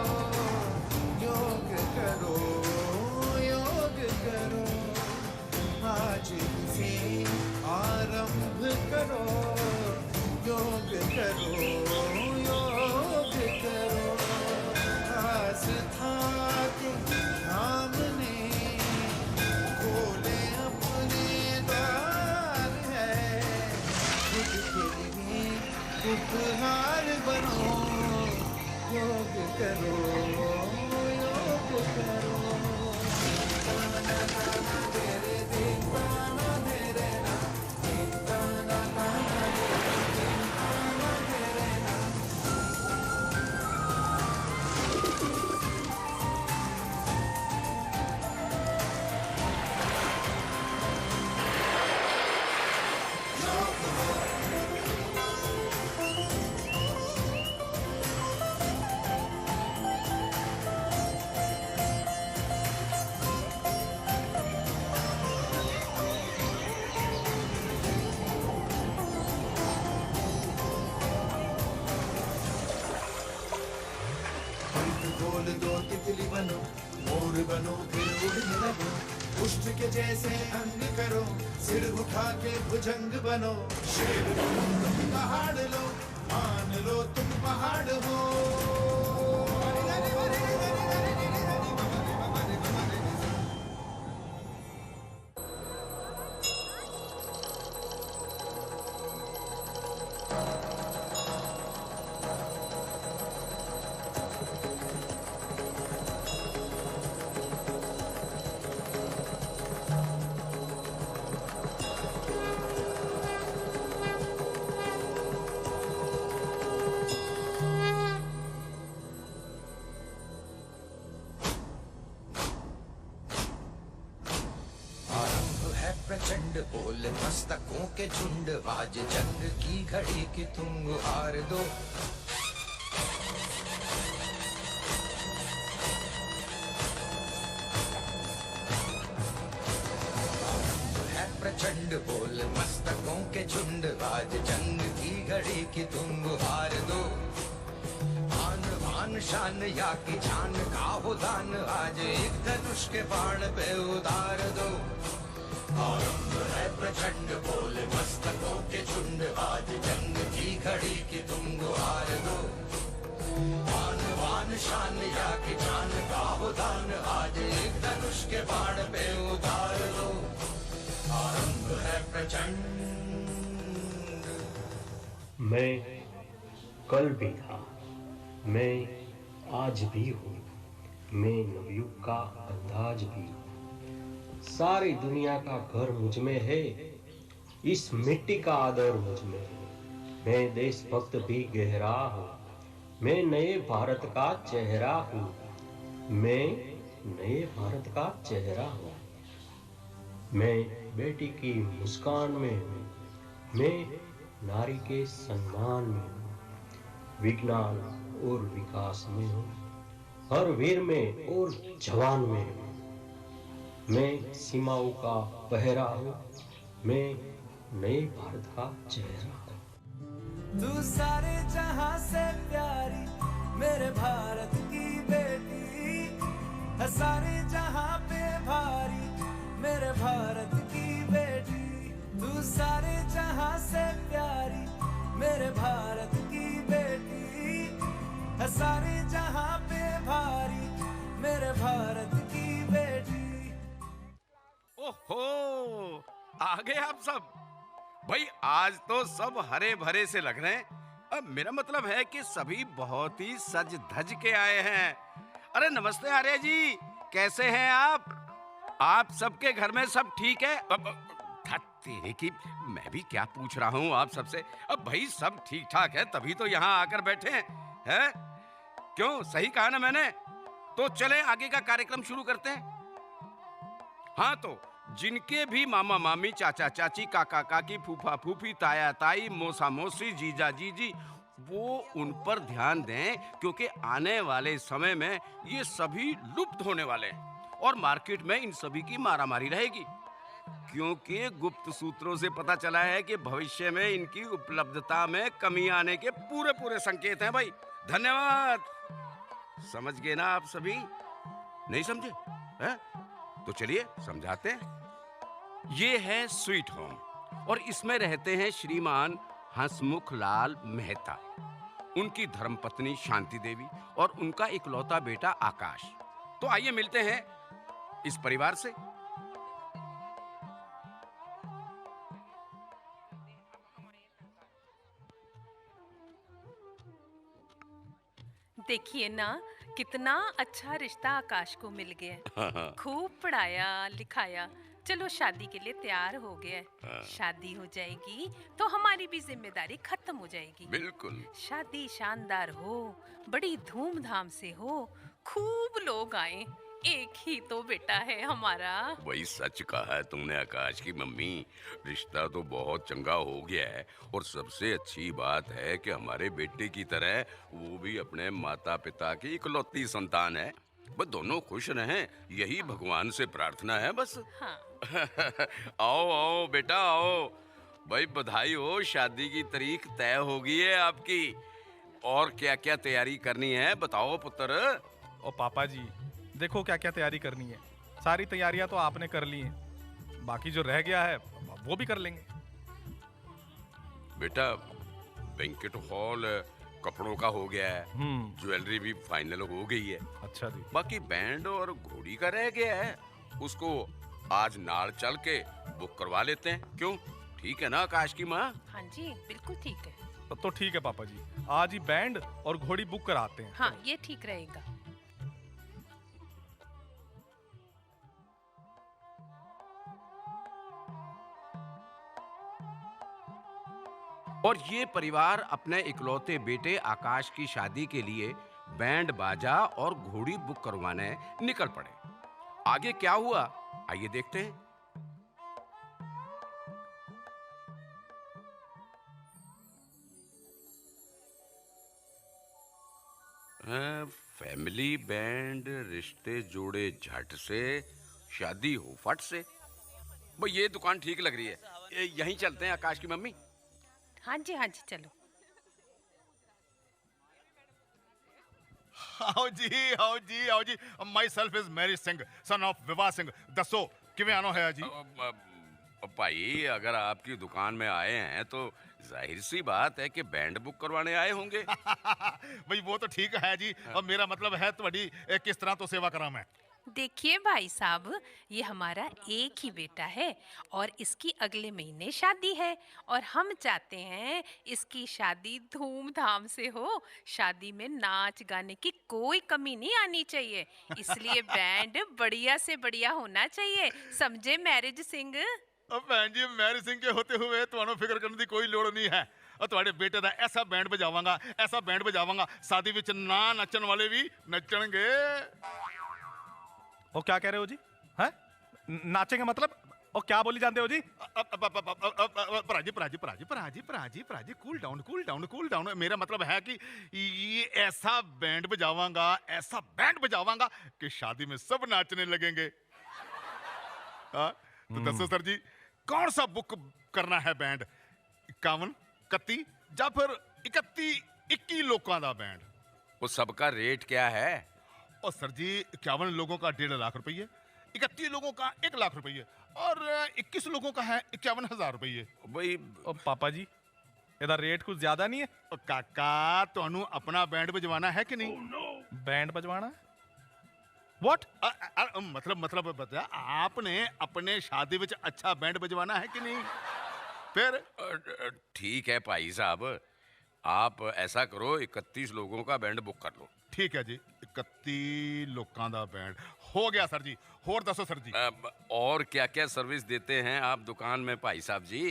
योग करो, योग करो। आज से आरंभ करो, योग करो, योग करो। आस्था के सामने खोले अपने द्वार है, खुद के लिए उपहार बनो, योग करो, योग करो। तेरे देखता ना तेरे ना, देखता ना तेरे ना तेरे ना। बोल दो तितली बनो, मोर बनो, फिर उड़ने लगो। पुष्प के जैसे अंग करो, सिर उठा के भुजंग बनो। शेर बनो तुम पहाड़ लो, मान लो तुम पहाड़ हो। प्रचंड बोल मस्तकों के झुंड, आज जंग की घड़ी की तुम हार दो। है प्रचंड बोल मस्तकों के झुंड, आज जंग की घड़ी की तुम हार दो। आन बान शान या की जान का हो दान, आज एक धनुष के बाण पे उतार दो। आरंभ है प्रचंड बोल मस्तकों के झुंड, आज जंग की घड़ी की तुम गुहार दो। आन बान शान या की जान का हो दान, आज एक धनुष के बाण पे उतार दो। आरंभ है प्रचंड। मैं कल भी था, मैं आज भी हूँ, मैं नवयुग का अंदाज भी हूँ। सारी दुनिया का घर मुझ में है, इस मिट्टी का आदर मुझ में है। मैं देशभक्त भी गहरा हूँ, मैं नए भारत का चेहरा हूँ, मैं नए भारत का चेहरा हूँ। मैं बेटी की मुस्कान में हूँ, मैं नारी के सम्मान में हूँ, विज्ञान और विकास में हूँ, हर वीर में और जवान में हूँ। मैं सीमाओं का पहरा हूँ, मैं नए भारत का चेहरा हूँ। तू सारे जहां से प्यारी मेरे भारत की बेटी है, सारे जहां पे भारी मेरे भारत की बेटी। तू सारे जहां से प्यारी मेरे भारत की बेटी है, सारे जहां पे भारी मेरे भारत की बेटी। ओहो, आ गए आप सब। भाई आज तो सब हरे भरे से लग रहे हैं। अब मेरा मतलब है कि सभी बहुत ही सज धज के आए हैं। अरे नमस्ते आर्य जी, कैसे हैं आप? आप सबके घर में सब ठीक है? तेरे की मैं भी क्या पूछ रहा हूँ आप सबसे। अब भाई सब ठीक ठाक है तभी तो यहाँ आकर बैठे हैं, है? क्यों, सही कहा ना मैंने? तो चले आगे का कार्यक्रम शुरू करते हैं। हाँ, तो जिनके भी मामा मामी, चाचा चाची, काका काकी, फूफा फूफी, ताया ताई, मौसा मौसी, जीजा जीजी, वो उन पर ध्यान दें क्योंकि आने वाले समय में ये सभी लुप्त होने वाले हैं और मार्केट में इन सभी की मारामारी रहेगी, क्योंकि गुप्त सूत्रों से पता चला है कि भविष्य में इनकी उपलब्धता में कमी आने के पूरे पूरे संकेत हैं। भाई धन्यवाद। समझ गए ना आप सभी? नहीं समझे हैं? तो चलिए समझाते हैं। ये है स्वीट होम और इसमें रहते हैं श्रीमान हंसमुख लाल मेहता, उनकी धर्मपत्नी शांति देवी और उनका इकलौता बेटा आकाश। तो आइए मिलते हैं इस परिवार से। देखिए ना, कितना अच्छा रिश्ता आकाश को मिल गया। खूब पढ़ाया लिखाया, चलो शादी के लिए तैयार हो गया। शादी हो जाएगी तो हमारी भी जिम्मेदारी खत्म हो जाएगी। बिल्कुल। शादी शानदार हो, बड़ी धूमधाम से हो, खूब लोग आए। एक ही तो बेटा है हमारा। वही सच कहा है तुमने आकाश की मम्मी। रिश्ता तो बहुत चंगा हो गया है और सबसे अच्छी बात है कि हमारे बेटे की तरह वो भी अपने माता पिता की इकलौती संतान है। बस दोनों खुश रहें, यही भगवान से प्रार्थना है बस। हाँ। आओ आओ बेटा आओ। भाई बधाई हो, शादी की तारीख तय हो गई है आपकी। और क्या क्या तैयारी करनी है बताओ पुत्र। ओ पापा जी, देखो क्या क्या तैयारी करनी है। सारी तैयारियां तो आपने कर ली हैं, बाकी जो रह गया है वो भी कर लेंगे। बेटा बैंकेट हॉल कपड़ों का हो गया है, ज्वेलरी भी फाइनल हो गई है। अच्छा जी। बाकी बैंड और घोड़ी का रह गया है, उसको आज नाल चल के बुक करवा लेते हैं। क्यों, ठीक है ना आकाश की माँ? हाँ जी बिल्कुल ठीक है। तो ठीक है पापा जी, आज ही बैंड और घोड़ी बुक कराते हैं। हाँ ये ठीक रहेगा। और ये परिवार अपने इकलौते बेटे आकाश की शादी के लिए बैंड बाजा और घोड़ी बुक करवाने निकल पड़े। आगे क्या हुआ आइए देखते हैं। फैमिली बैंड, रिश्ते जोड़े झट से, शादी हो फट से। भाई ये दुकान ठीक लग रही है, यहीं चलते हैं आकाश की मम्मी। हाँ जी चलो। आओ जी आओ जी। Myself is Mary Singh, son of Vivah Singh. दसो किवें आनो है जी? भाई अगर आपकी दुकान में आए हैं तो जाहिर सी बात है कि बैंड बुक करवाने आए होंगे। भाई वो तो ठीक है जी, और मेरा मतलब है तुम्हारी किस तरह तो सेवा करा मैं। देखिए भाई साहब, ये हमारा एक ही बेटा है और इसकी अगले महीने शादी है और हम चाहते हैं इसकी शादी धूमधाम से हो। शादी में नाच गाने की कोई कमी नहीं आनी चाहिए, इसलिए बैंड बढ़िया से बढ़िया होना चाहिए। समझे मैरिज सिंह? भैन जी, मैरिज सिंह के होते हुए ਤੁਹਾਨੂੰ ਫਿਕਰ ਕਰਨ ਦੀ ਕੋਈ ਲੋੜ ਨਹੀਂ ਹੈ। ਤੁਹਾਡੇ ਬੇਟੇ ਦਾ ਐਸਾ ਬੈਂਡ ਬਜਾਵਾਂਗਾ, ਐਸਾ ਬੈਂਡ ਬਜਾਵਾਂਗਾ, शादी ਵਿੱਚ ना नचन वाले भी नचणगे। वो क्या कह रहे हो जी? हैं? नाचेंगे मतलब? और क्या बोली जानते हो जी? पराजी कूल डाउन। मेरा मतलब है कि ये ऐसा बैंड बजावांगा कि शादी में सब नाचने लगेंगे। तो दसो सर जी, कौन सा बुक करना है बैंड? 51, 31 या फिर 21 लोगों का बैंड? वो सबका रेट क्या है? और सर जी, 51 लोगों का 1.5 लाख रुपये, 31 लोगों का 1 लाख रुपये और 21 लोगों का है 51,000 रुपये। भाई पापा जी, ਇਹਦਾ रेट कुछ ज्यादा नहीं है? काका, ਤੁਹਾਨੂੰ अपना बैंड बजवाना है कि नहीं? बैंड बजवाना? What? मतलब बता, आपने अपने शादी में अच्छा बैंड बजवाना है कि नहीं? फिर ठीक है भाई साहब, आप ऐसा करो 31 लोगों का बैंड बुक कर लो। ठीक है जी, 31 लोगों का बैंड हो गया सर जी। और दसो सर जी, और क्या क्या सर्विस देते हैं आप दुकान में भाई साहब जी?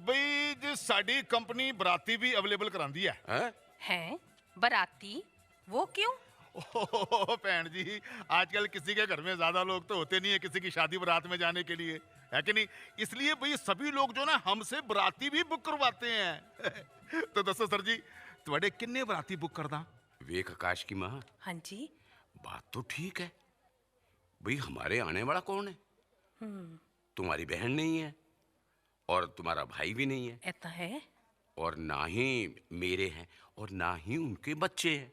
बई जी, साड़ी कंपनी बराती भी अवेलेबल करांदी है। हैं? बराती? वो क्यों? भैन जी, आजकल किसी के घर में ज्यादा लोग तो होते नहीं है किसी की शादी बारात में जाने के लिए, है कि नहीं? इसलिए भाई सभी लोग जो ना हमसे बराती भी बुक करवाते हैं। तो दसो सर जी, तुम्हारे किन्ने बराती बुक करदा? विवेक आकाश की माँ। हाँ जी। बात तो ठीक है, भाई हमारे आने वाला कौन है? तुम्हारी बहन नहीं है और तुम्हारा भाई भी नहीं है। ऐसा है? और ना ही मेरे हैं और ना ही उनके बच्चे हैं,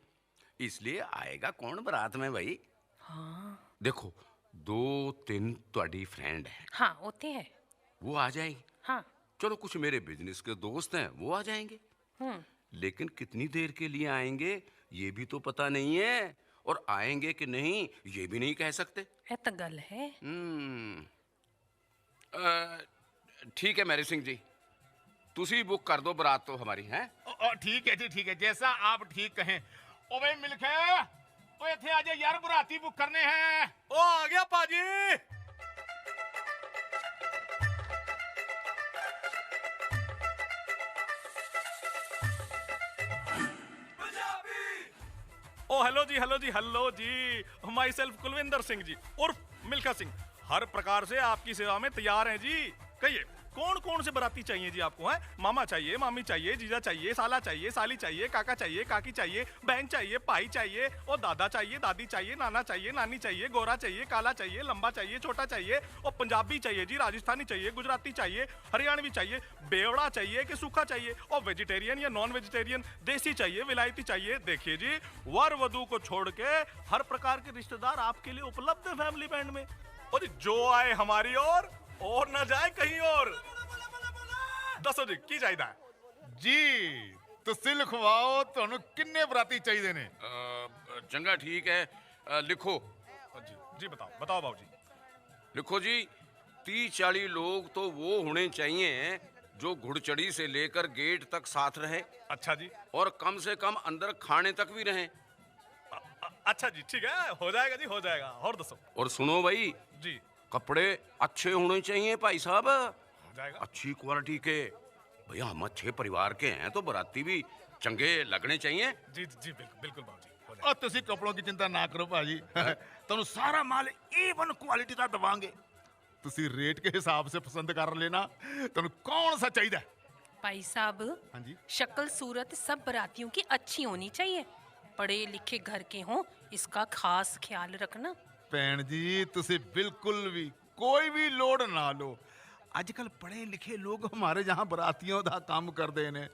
इसलिए आएगा कौन बारात में भाई? हाँ। देखो, 2-3 तुम्हारी फ्रेंड है, हाँ होते हैं, वो आ जाएगी। हाँ। चलो, कुछ मेरे बिजनेस के दोस्त हैं, वो आ जाएंगे। लेकिन कितनी देर के लिए आएंगे ये भी तो पता नहीं है, और आएंगे कि नहीं ये भी नहीं कह सकते। ऐसा गल है। ठीक है मैरी सिंह जी, तुसी बुक कर दो बारात तो हमारी है। ठीक है जी, ठीक है, जैसा आप ठीक कहें। ओ भाई मिलखे, ओ इथे आजे यार, बराती बुक करने हैं। ओ आ गया पाजी। ओ hello ji, myself Kulwinder Singh ji उर्फ मिल्खा सिंह हर प्रकार से आपकी सेवा में तैयार हैं जी। कहिए, कौन कौन से बराती चाहिए जी आपको? हैं? मामा चाहिए, मामी चाहिए, जीजा चाहिए, साला चाहिए, साली चाहिए, काका चाहिए, काकी चाहिए, बहन चाहिए, भाई चाहिए, और दादा चाहिए, दादी चाहिए, नाना चाहिए, नानी चाहिए, गोरा चाहिए, काला चाहिए, लंबा चाहिए, छोटा चाहिए, और पंजाबी चाहिए जी, राजस्थानी चाहिए, गुजराती चाहिए, हरियाणवी चाहिए, बेवड़ा चाहिए कि सूखा चाहिए, और वेजिटेरियन या नॉन वेजिटेरियन, देसी चाहिए, विलायती चाहिए। देखिए जी, वर वधु को छोड़ के हर प्रकार के रिश्तेदार आपके लिए उपलब्ध है फैमिली बैंड में। और जो आए हमारी ओर और ना जाए कहीं और। दसो जी की चाहिए जी? तुसी लिखवाओ, तुहानू किन्ने बराती चाहिए ने? चंगा ठीक है, लिखो जी। बताओ बाबू जी। लिखो जी, 30-40 लोग तो वो होने चाहिए जो घुड़चड़ी से लेकर गेट तक साथ रहे। अच्छा जी। और कम से कम अंदर खाने तक भी रहे। अच्छा जी, ठीक है, हो जाएगा जी, हो जाएगा। और दसो। और सुनो भाई जी, कपड़े अच्छे होने चाहिए भाई साहब, हो जाएगा, अच्छी क्वालिटी के। भैया हम अच्छे परिवार के हैं तो बराती भी चंगे लगने चाहिए। जी बिल्कुल बाबू जी। और तुसी कपड़ों की चिंता ना करो भाजी, तुहानू सारा माल A1 क्वालिटी का दवांगे। तुसी रेट के हिसाब से पसंद कर लेना, तुहानू कौन सा चाहिए? भाई साहब, हाँ जी, शक्ल सूरत सब बरातियों की अच्छी होनी चाहिए, पढ़े लिखे घर के हों, इसका खास ख्याल रखना। भैन जी, तुसी बिल्कुल भी कोई भी लोड ना लो। आजकल पढ़े लिखे लोग हमारे यहाँ बरातियों का काम करते हैं,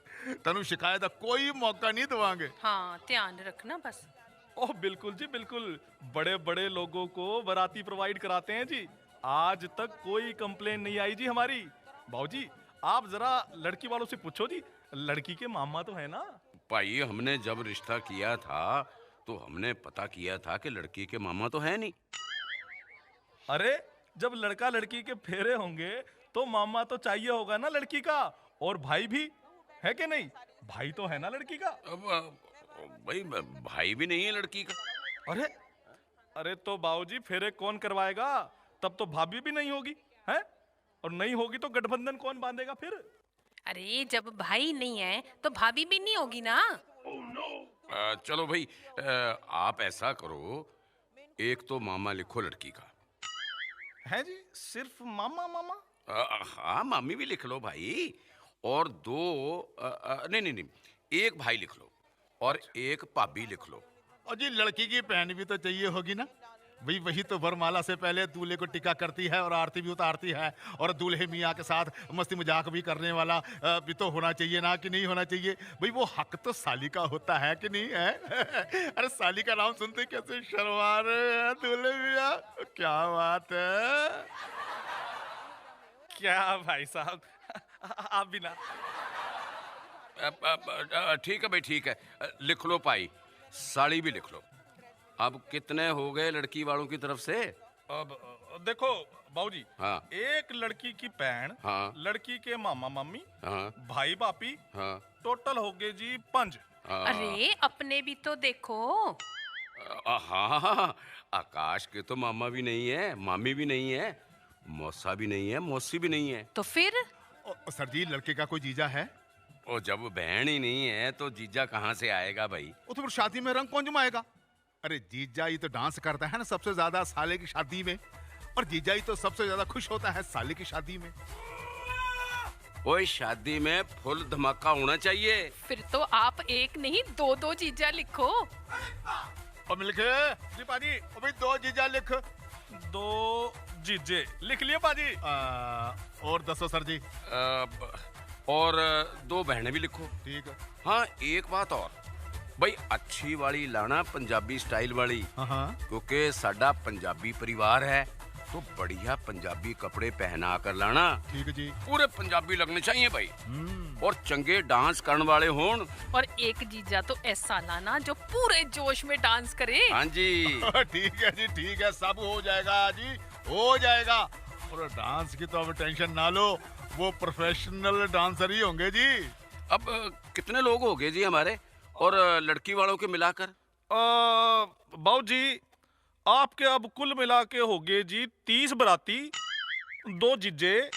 तनु शिकायत का कोई मौका नहीं दवांगे। हाँ, ध्यान रखना बस। ओह बिल्कुल जी बिल्कुल, बड़े बड़े लोगों को बराती प्रोवाइड कराते हैं जी। आज तक कोई कंप्लेन नहीं आई जी हमारी। बाबूजी, आप जरा लड़की वालों से पूछो जी, लड़की के मामा तो है ना। भाई हमने जब रिश्ता किया था तो हमने पता किया था कि लड़की के मामा तो है नहीं। अरे जब लड़का लड़की के फेरे होंगे तो मामा तो चाहिए होगा ना लड़की का, और भाई भी है कि नहीं? भाई तो है ना लड़की का। भाई भाई भी नहीं है लड़की का। अरे अरे तो बाबूजी फेरे कौन करवाएगा? तब तो भाभी भी नहीं होगी है, और नहीं होगी तो गठबंधन कौन बांधेगा फिर? अरे जब भाई नहीं है तो भाभी भी नहीं होगी ना। चलो भाई, आप ऐसा करो, एक तो मामा लिखो लड़की का। है जी, सिर्फ मामा मामा? हाँ, मामी भी लिख लो भाई, और दो नहीं, एक भाई लिख लो और एक भाभी लिख लो। और जी लड़की की बहन भी तो चाहिए होगी ना भाई, वही तो वरमाला से पहले दूल्हे को टिका करती है और आरती भी उतारती है, और दूल्हे मियाँ के साथ मस्ती मजाक भी करने वाला भी तो होना चाहिए ना, कि नहीं होना चाहिए भाई? वो हक तो साली का होता है कि नहीं है? अरे साली का नाम सुनते कैसे शर्मा रहे हैं दूल्हे मियाँ, क्या बात है। क्या भाई साहब, आप भी ना। ठीक है भाई, ठीक है, लिख लो पाई, साड़ी भी लिख लो। अब कितने हो गए लड़की वालों की तरफ से? अब देखो बाबूजी, हाँ, एक लड़की की बहन, हाँ, लड़की के मामा मामी, हाँ, भाई भाभी, हाँ, टोटल हो गए जी 5। अरे अपने भी तो देखो। हाँ, आकाश के तो मामा भी नहीं है, मामी भी नहीं है, मौसा भी नहीं है, मौसी भी नहीं है। तो फिर सर जी लड़के का कोई जीजा है? और जब बहन ही नहीं है तो जीजा कहाँ से आएगा भाई? वो तो फिर शादी में रंग कौन जमाएगा? अरे जीजा ही तो डांस करता है ना सबसे ज्यादा साले की शादी में, और जीजा ही तो सबसे ज्यादा खुश होता है साले की शादी में। ओए शादी में फुल धमाका होना चाहिए। फिर तो आप एक नहीं दो चीजा लिखो। और मिलके जी पाजी, भाई 2 जीजा लिख। 2 जीजे लिख लिए पाजी। और 10 सर जी। और 2 बहनें भी लिखो। ठीक है। हाँ, एक बात और भाई, अच्छी वाली लाना, पंजाबी स्टाइल वाली, क्योंकि साडा पंजाबी परिवार है, तो बढ़िया पंजाबी कपड़े पहना कर लाना। ठीक है जी। पूरे पंजाबी लगने चाहिए भाई, और चंगे डांस करने वाले हों। और एक जीजा तो ऐसा लाना जो पूरे जोश में डांस करे। हाँ जी। ठीक है जी, ठीक है, सब हो जाएगा जी, हो जाएगा। और डांस की तो अब टेंशन ना लो, वो प्रोफेशनल डांसर ही होंगे जी। अब कितने लोग हो गए जी हमारे, और लड़की वालों के मिलाकर? बाबू जी आपके अब कुल मिला के हो गए जी 30 बराती, 2 जीजे,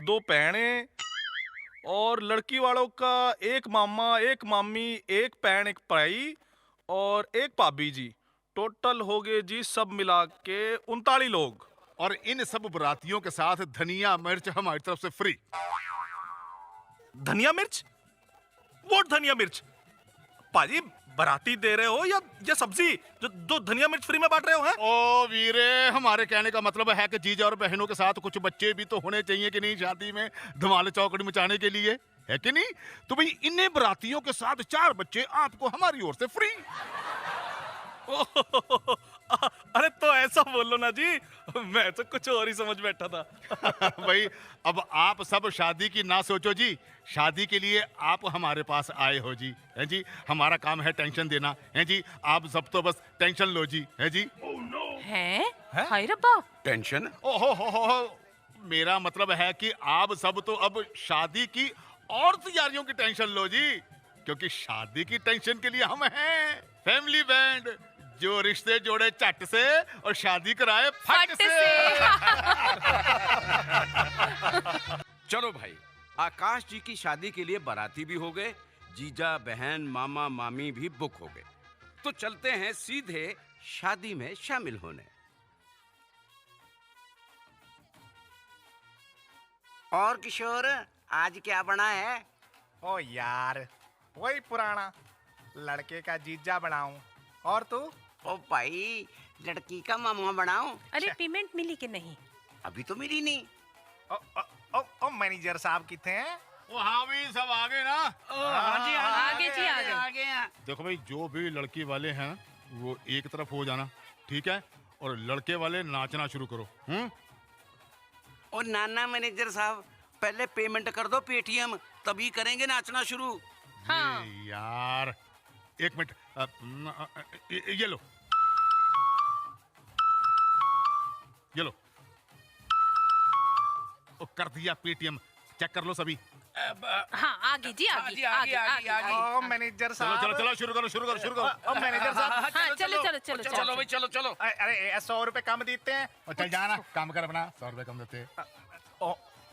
2 बहने, और लड़की वालों का एक मामा, एक मामी, एक बहन, एक भाई और एक भाभी जी। टोटल हो गए जी सब मिला के 39 लोग। और इन सब बरातियों के साथ धनिया मिर्च हमारी तरफ से फ्री। धनिया मिर्च? वो धनिया मिर्च पाजी बराती दे रहे हो या सब्जी जो धनिया मिर्च फ्री में बांट रहे हो? हैं? ओ वीरे, हमारे कहने का मतलब है कि जीजा और बहनों के साथ कुछ बच्चे भी तो होने चाहिए कि नहीं, शादी में धमाल चौकड़ी मचाने के लिए, है कि नहीं? तो भाई इन्हीं बरातियों के साथ 4 बच्चे आपको हमारी ओर से फ्री। अरे तो ऐसा बोलो ना जी, मैं तो कुछ और ही समझ बैठा था। भाई अब आप सब शादी की ना सोचो जी, शादी के लिए आप हमारे पास आए हो जी, है जी। हमारा काम है टेंशन देना, है जी। आप सब तो बस टेंशन लो जी, है जी। हैं? हाय रब्बा, टेंशन? ओहो हो, मेरा मतलब है कि आप सब तो अब शादी की और तैयारियों की टेंशन लो जी, क्योंकि शादी की टेंशन के लिए हम हैं फैमिली बैंड, जो रिश्ते जोड़े झट से और शादी कराए फट से। चलो भाई, आकाश जी की शादी के लिए बाराती भी हो गए, जीजा बहन मामा मामी भी बुक हो गए, तो चलते हैं सीधे शादी में शामिल होने। और किशोर, आज क्या बना है? ओ यार, वही पुराना, लड़के का जीजा बनाऊं। और तू? ओ भाई, लड़की का मामा बनाऊं। अरे पेमेंट मिली कि नहीं? अभी तो मिली नहीं। ओ मैनेजर साहब कितने हैं? वो हाँ भी सब आ गए ना? हाँ जी, आगे जी आगे। देखो भाई, जो भी लड़की वाले हैं वो एक तरफ हो जाना, ठीक है? और लड़के वाले नाचना शुरू करो। ओ नाना मैनेजर साहब, पहले पेमेंट कर दो पेटीएम, तभी करेंगे नाचना शुरू। हाँ। यार एक मिनट, ये लो। ये लो। ओ, कर दिया पेटीएम, चेक कर लो सभी। हाँ आगे जी आगे ओ मैनेजर साहब, चलो चलो शुरू करो ओ मैनेजर साहब, हाँ चलो भाई चलो। अरे 100 रुपए कम देते हैं। और चल जाना, काम कर अपना, 100 रुपए कम देते।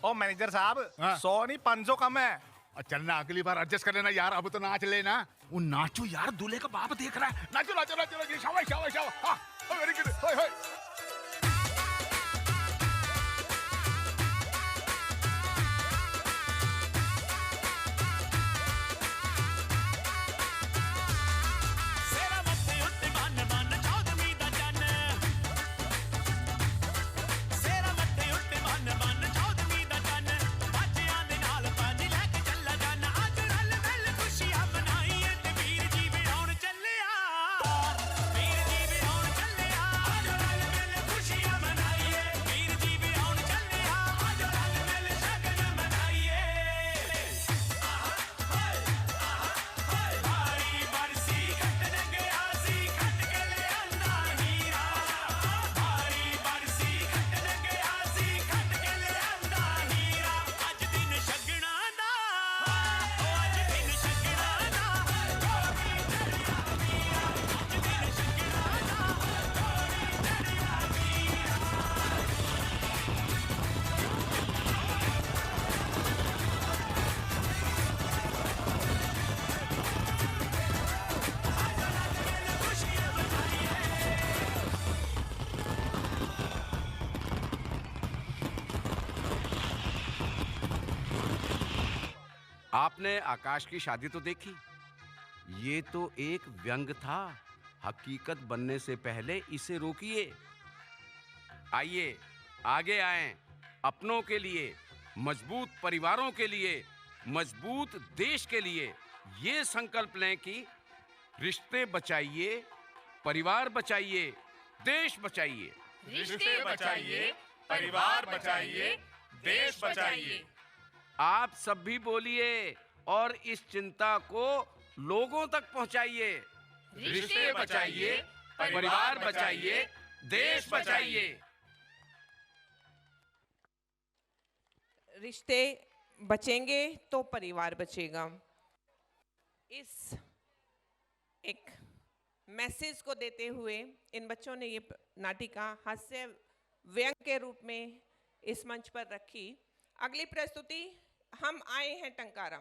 ओ मैनेजर साहब, 100 नहीं 500 कम है। और चलना, अगली बार एडजस्ट कर लेना यार, अब तो नाच लेना। वो नाचो यार, दूल्हे का बाप देख रहा है। नाचो नाचो नाचो, शाबाश शाबाश शाबाश। हाँ वेरी गुड, हाय हाय। आपने आकाश की शादी तो देखी, ये तो एक व्यंग था। हकीकत बनने से पहले इसे रोकिए। आइए आगे आएं, अपनों के लिए, मजबूत परिवारों के लिए, मजबूत देश के लिए ये संकल्प लें कि रिश्ते बचाइए, परिवार बचाइए, देश बचाइए। रिश्ते बचाइए, परिवार बचाइए, देश बचाइए। आप सब भी बोलिए और इस चिंता को लोगों तक पहुंचाइए। रिश्ते बचाइए, परिवार बचाइए, देश बचाइए। रिश्ते बचेंगे तो परिवार बचेगा। इस एक मैसेज को देते हुए इन बच्चों ने ये नाटिका हास्य व्यंग के रूप में इस मंच पर रखी। अगली प्रस्तुति, हम आए हैं टंकारा।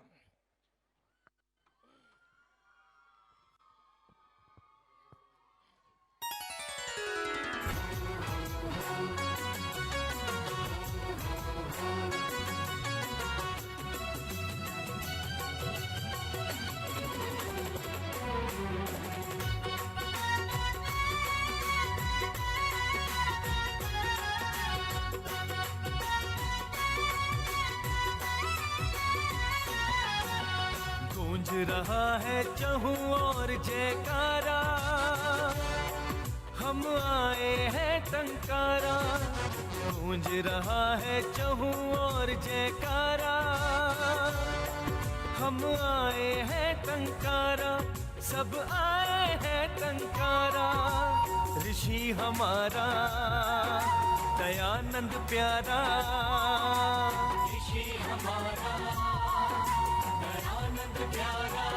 गूंज रहा है चहु और जयकारा, हम आए हैं टंकारा। गूंज रहा है चहु और जयकारा, हम आए हैं टंकारा, सब आए हैं टंकारा। ऋषि हमारा दयानंद प्यारा, ऋषि हमारा दयानंद प्यारा।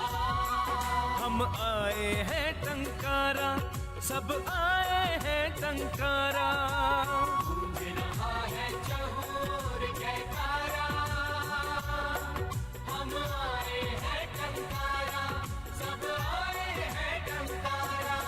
हम आए हैं टंकारा, सब आए हैं टंकारा। गूंज रहा है चहुर जयकारा, हम आए हैं टंकारा, सब आए हैं टंकारा।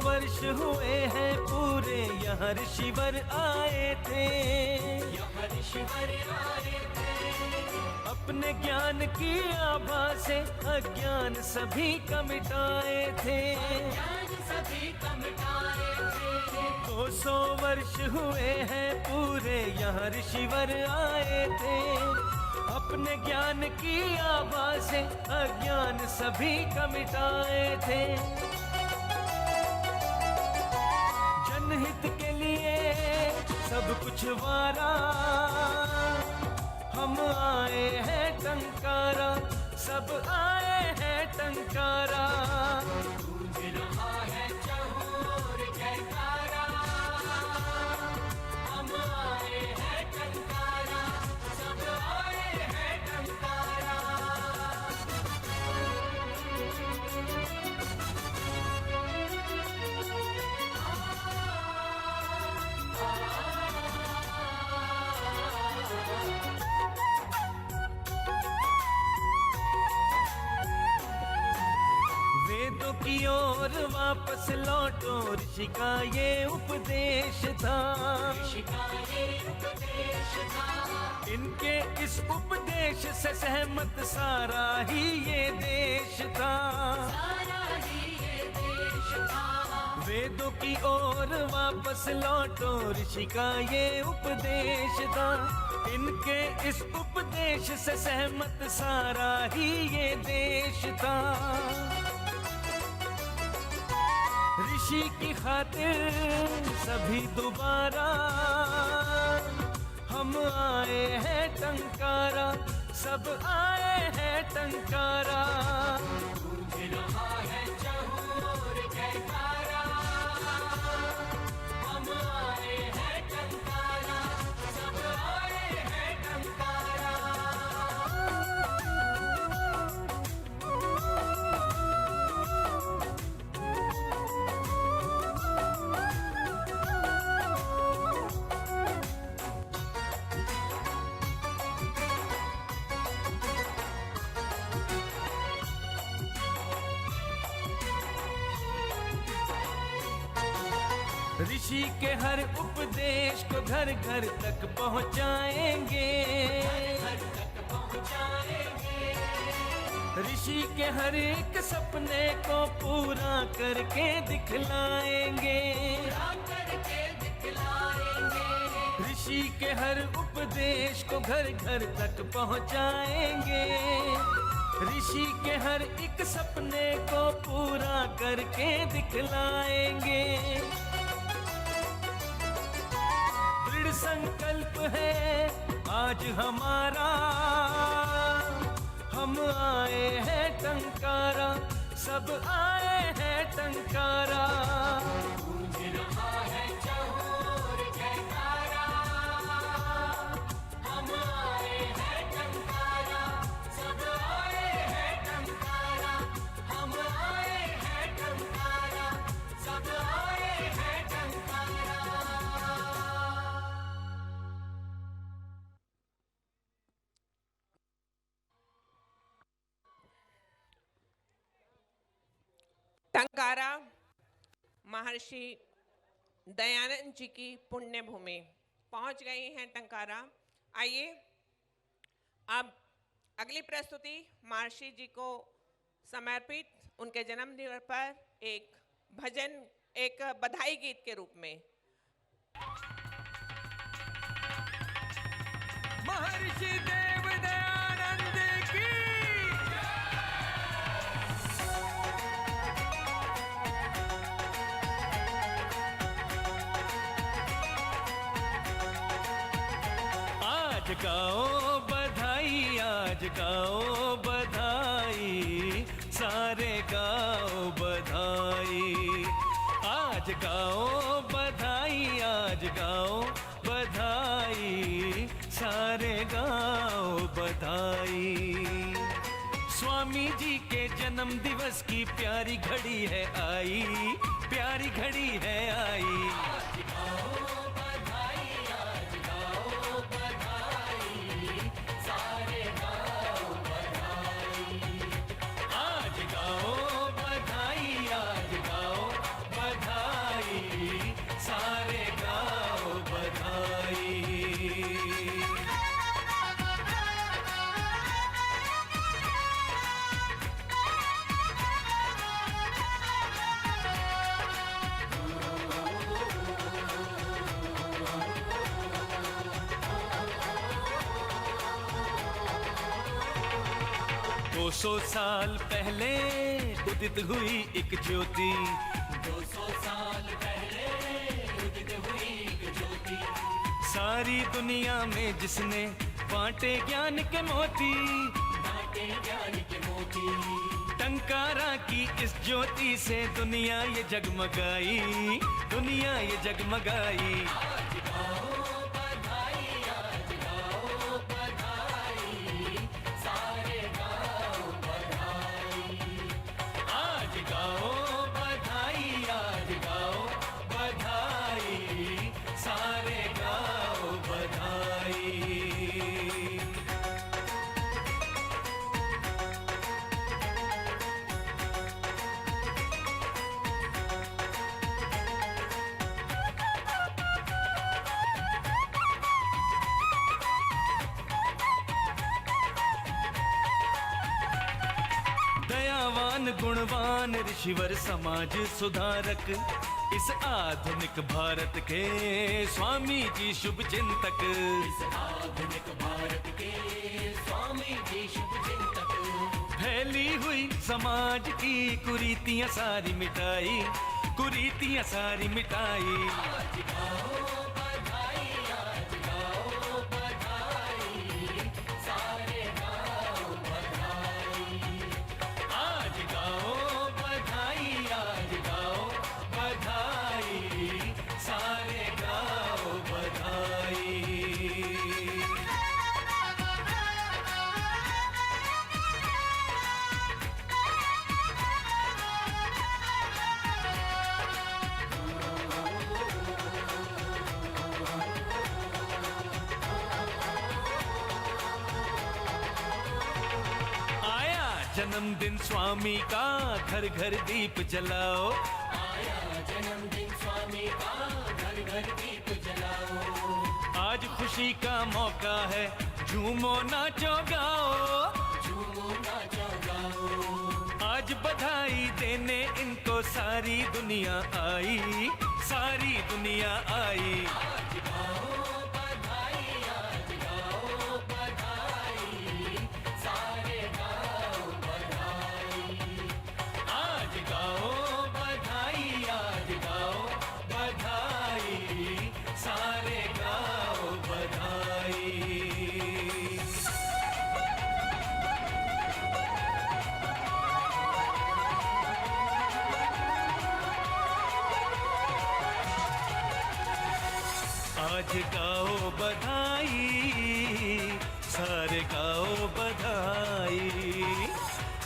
वर्ष हुए हैं पूरे, यहाँ ऋषिवर आए थे, यहाँ ऋषिवर आए थे। अपने ज्ञान की आभा से अज्ञान सभी का मिटाए थे, अज्ञान सभी का मिटाए थे। 200 वर्ष हुए हैं पूरे, यहाँ ऋषिवर आए थे। अपने ज्ञान की आभा से अज्ञान सभी का मिटाए थे। जनहित के लिए सब कुछ वारा, हम आए हैं टंकारा, सब आए हैं टंकारा। गूंज रहा है चहुर जयकारा, हम आए हैं टंकारा, सब आए हैं टंकारा। वेदों की ओर वापस लौटो, ऋषि का ये उपदेश था। इनके इस उपदेश से सहमत सारा ही ये देश था। वेदों की ओर वापस लौटो, ऋषि का ये उपदेश था। इनके इस उपदेश से सहमत सारा ही ये देश था। ऋषि की खातिर सभी दोबारा, हम आए हैं टंकारा, सब आए हैं टंकारा। गूंज रहा है चहुर जयकारा, हम आए हैं टंकारा, सब आए हैं टंकारा। ऋषि के हर उपदेश को घर घर तक पहुंचाएंगे। ऋषि के हर एक सपने को पूरा करके दिखलाएंगे। ऋषि के हर उपदेश को घर घर तक पहुंचाएंगे। ऋषि के हर एक सपने को पूरा करके दिखलाएंगे। दृढ़ संकल्प है आज हमारा, हम आए हैं टंकारा, सब आए हैं टंकारा। गूंज रहा है चहुर जयकारा, हम आए हैं टंकारा, सब आए हैं टंकारा, हम आए हैं टंकारा, सब आए हैं टंकारा। टंकारा महर्षि दयानंद जी की पुण्य भूमि पहुंच गए हैं। टंकारा, आइए अब अगली प्रस्तुति महर्षि जी को समर्पित उनके जन्म दिवस पर एक भजन, एक बधाई गीत के रूप में। महर्षि देव दयानंद की आज गाओ बधाई, आज गाओ बधाई, सारे गाओ बधाई। आज गाओ बधाई, आज गाओ बधाई, सारे गाओ बधाई। स्वामी जी के जन्म दिवस की प्यारी घड़ी है आई, प्यारी घड़ी है आई। 200 साल पहले उदित हुई एक ज्योति, 200 साल पहले उदित हुई एक ज्योति, सारी दुनिया में जिसने बांटे ज्ञान के मोती, बांटे ज्ञान के मोती, टंकारा की इस ज्योति से दुनिया ये जगमगाई, दुनिया ये जगमगाई। आज गाओ बधाई, आज गाओ बधाई, सारे गाओ बधाई, आज गाओ बधाई, आज गाओ बधाई, सारे गाओ बधाई। दयावान गुणवान ऋषिवर समाज सुधारक, इस आधुनिक भारत के स्वामी जी शुभ चिंतक, इस आधुनिक भारत के स्वामी जी शुभ चिंतक, फैली हुई समाज की कुरीतियां सारी मिटाई, कुरीतियां सारी मिटाई। आज गाओ बधाई, आज गाओ बधाई, सारे गाओ बधाई, आज गाओ बधाई, आज गाओ बधाई, सारे गाओ बधाई। आया जन्मदिन स्वामी का, घर घर दीप जलाओ, आया जन्मदिन स्वामी का, घर घर दीप जलाओ, आज खुशी का मौका है, झूमो नाचो गाओ, झूमो नाचो गाओ, आज बधाई देने इनको सारी दुनिया आई, सारी दुनिया आई। आज गाओ बधाई, आज गाओ बधाई, सारे गाओ बधाई, आज गाओ बधाई, आज गाओ बधाई, सारे गाओ बधाई। आज गाओ बधाई, सारे गाओ बधाई,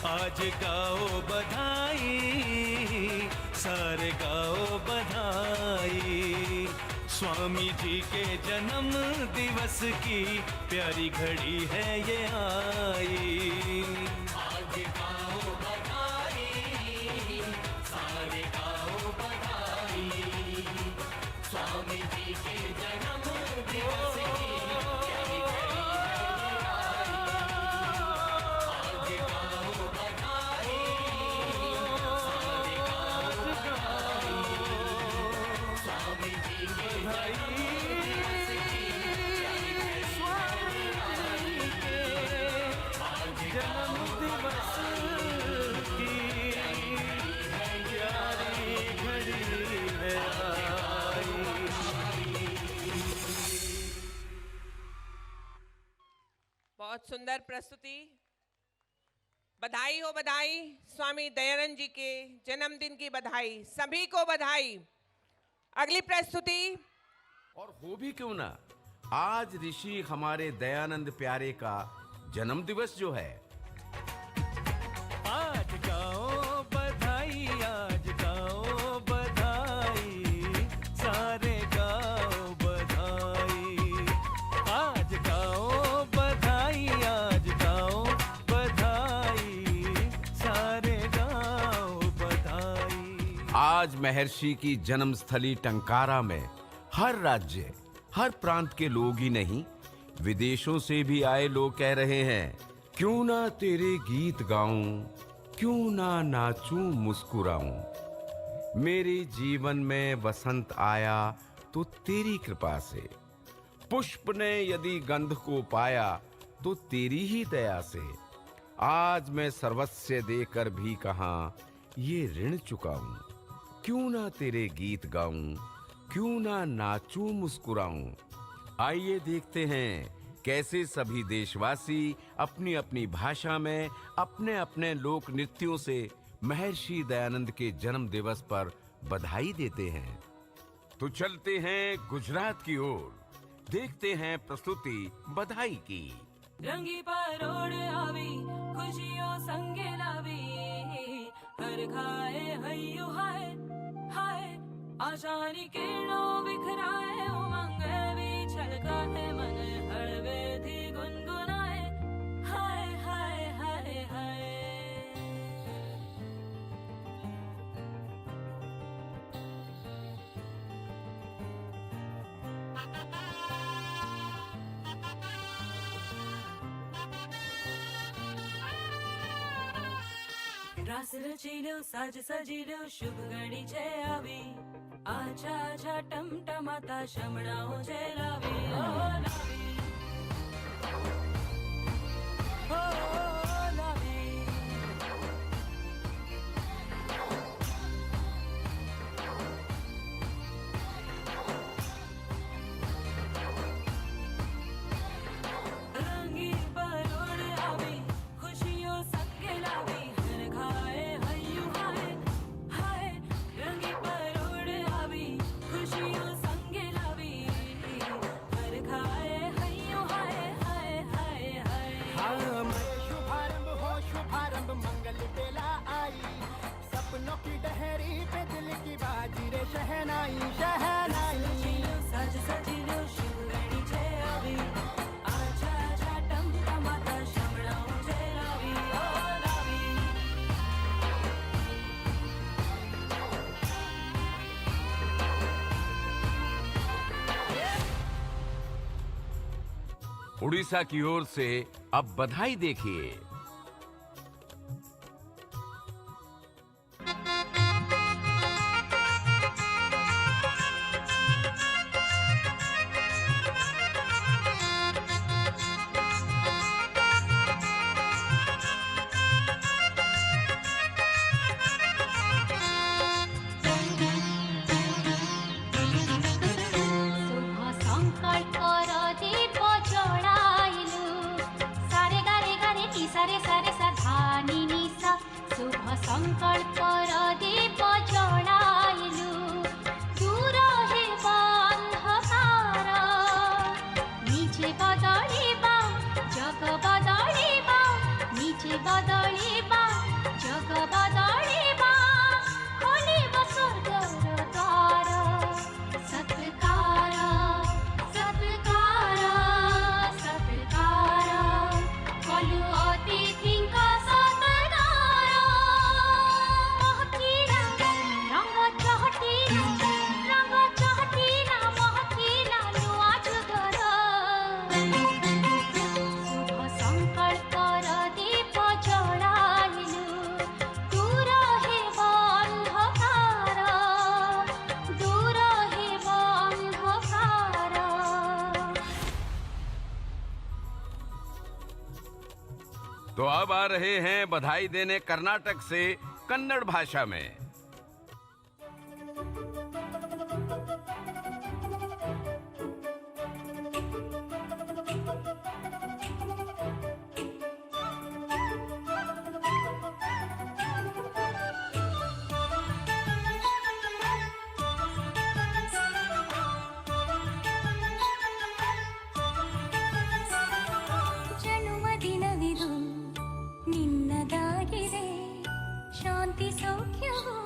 आज गाओ बधाई, सारे गाओ बधाई। स्वामी जी के जन्म दिवस की प्यारी घड़ी है ये आई। आज गाओ बधाई, सारे गाओ बधाई, स्वामी जी के जन्म दिवस की प्यारी घड़ी है ये आई। आज गाओ बधाई, सारे गाओ बधाई, स्वामी जी के जन्म दिवस की प्यारी घड़ी है ये आई। आज जन्म दिवस की प्यारी घड़ी है आई। बहुत सुंदर प्रस्तुति। बधाई हो बधाई, स्वामी दयानंद जी के जन्मदिन की बधाई, सभी को बधाई। अगली प्रस्तुति। और हो भी क्यों ना, आज ऋषि हमारे दयानंद प्यारे का जन्म दिवस जो है। आज गाओ बधाई, आज गाओ बधाई, सारे गाओ बधाई। आज गाओ बधाई, आज गाओ बधाई, सारे गाओ बधाई। आज महर्षि की जन्मस्थली टंकारा में हर राज्य, हर प्रांत के लोग ही नहीं, विदेशों से भी आए लोग कह रहे हैं, क्यों ना तेरे गीत गाऊं, क्यों ना नाचूं मुस्कुराऊं। मेरे जीवन में वसंत आया तो तेरी कृपा से, पुष्प ने यदि गंध को पाया तो तेरी ही दया से। आज मैं सर्वस्व देकर भी कहाँ ये ऋण चुकाऊं। क्यों ना तेरे गीत गाऊं, क्यों ना नाचूं मुस्कुराऊं। आइए देखते हैं कैसे सभी देशवासी अपनी अपनी भाषा में अपने अपने लोक नृत्यों से महर्षि दयानंद के जन्म दिवस पर बधाई देते हैं। तो चलते हैं गुजरात की ओर, देखते हैं प्रस्तुति बधाई की। रंगी परोड़ आवी खुशियों संगे लावी, हर खाए हय्यू हाय हाय, आशानी किरणों बिखराए, उमंग भी छलकाए, मन हड़वे थी गुनगुनाए, हाय हाय हाय हाय। रास रचीलो साज सजीलो शुभ घड़ी छे आवी, आछा आछा टमटमाता शमणाओ छे लावी, ओ लावी ओ लावी। रंगी परोड़ आवी खुशियों संगे लावी, सपनों की डहरी पे दिल की बाजी रे शहनाई शहनाई। सज सजीलो शुभ घड़ी छे आवी, आछा आछा टमटमाता शमणाओ छे लावी, ओ लावी। उड़ीसा की ओर से अब बधाई देखिए। तो अब आ रहे हैं बधाई देने कर्नाटक से कन्नड़ भाषा में। ಜನ್ಮದಿನವಿದು ನಿನ್ನದಾಗಿದೆ, ಶಾಂತಿ ಸೌಖ್ಯವು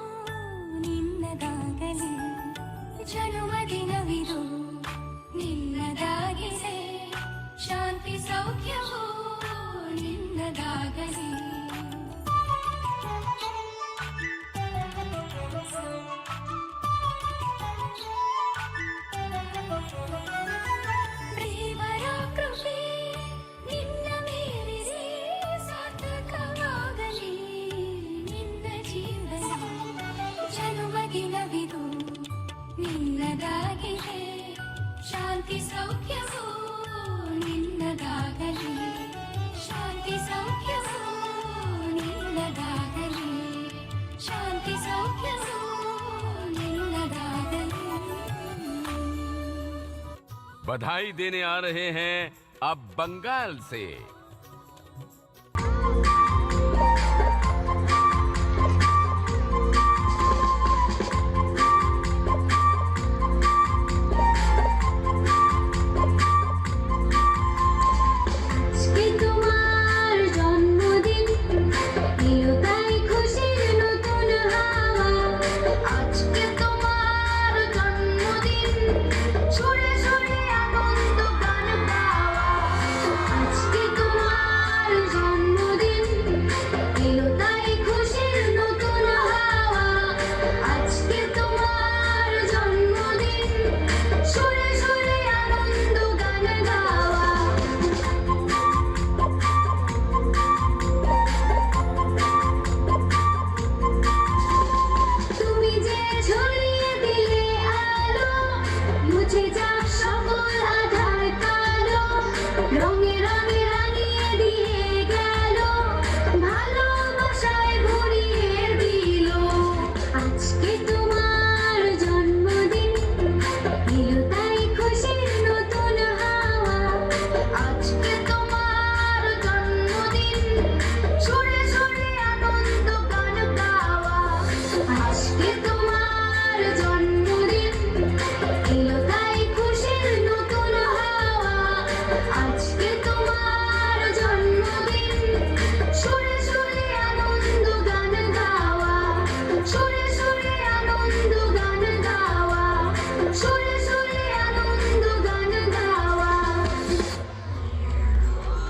बधाई देने आ रहे हैं अब बंगाल से।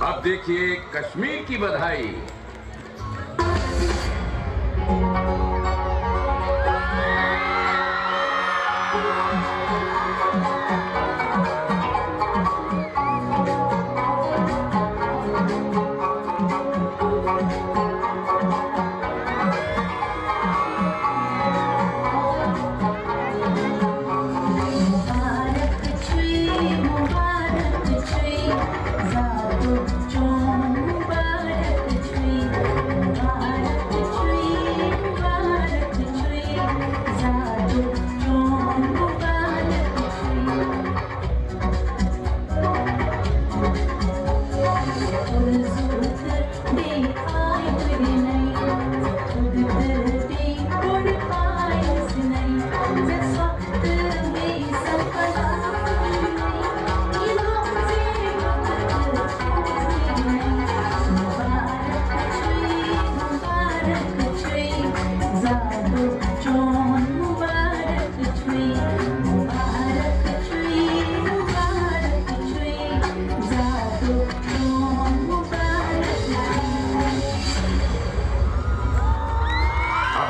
अब देखिए कश्मीर की बधाई।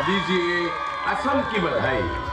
दीजिए असम की बधाई।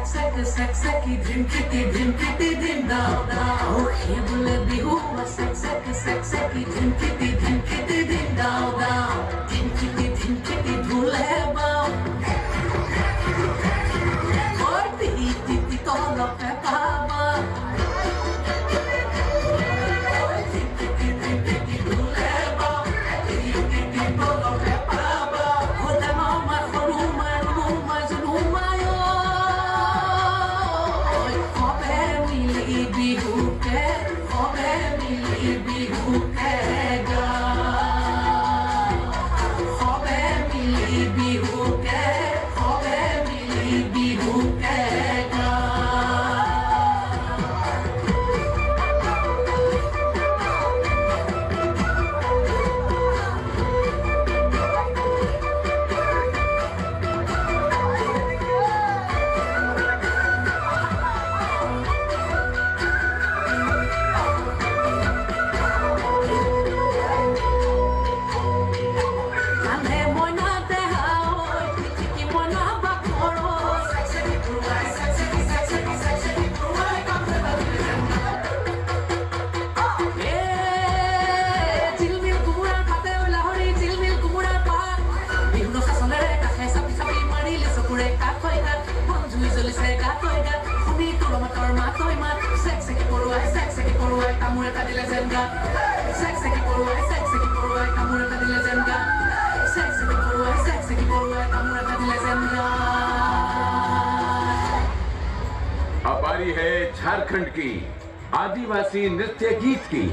sexy, dim kitty, dim down, down. He will be who was sexy, dim kitty, dim down, down. Dim kitty, dhule bao. Or titi, tolo pe pava. अब बारी है झारखंड की आदिवासी नृत्य गीत की।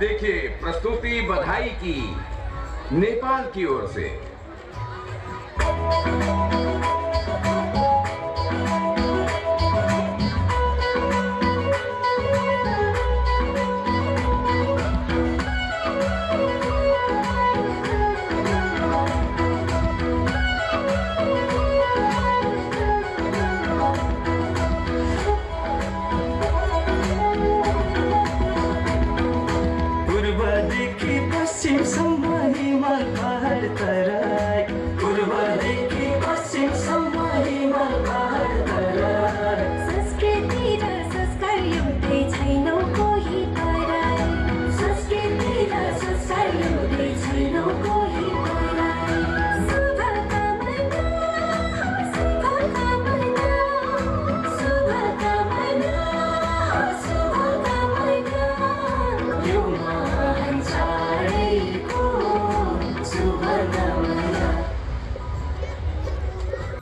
देखिए प्रस्तुति बधाई की नेपाल की ओर से। पश्चिम सम्म हिमाल पहाड तर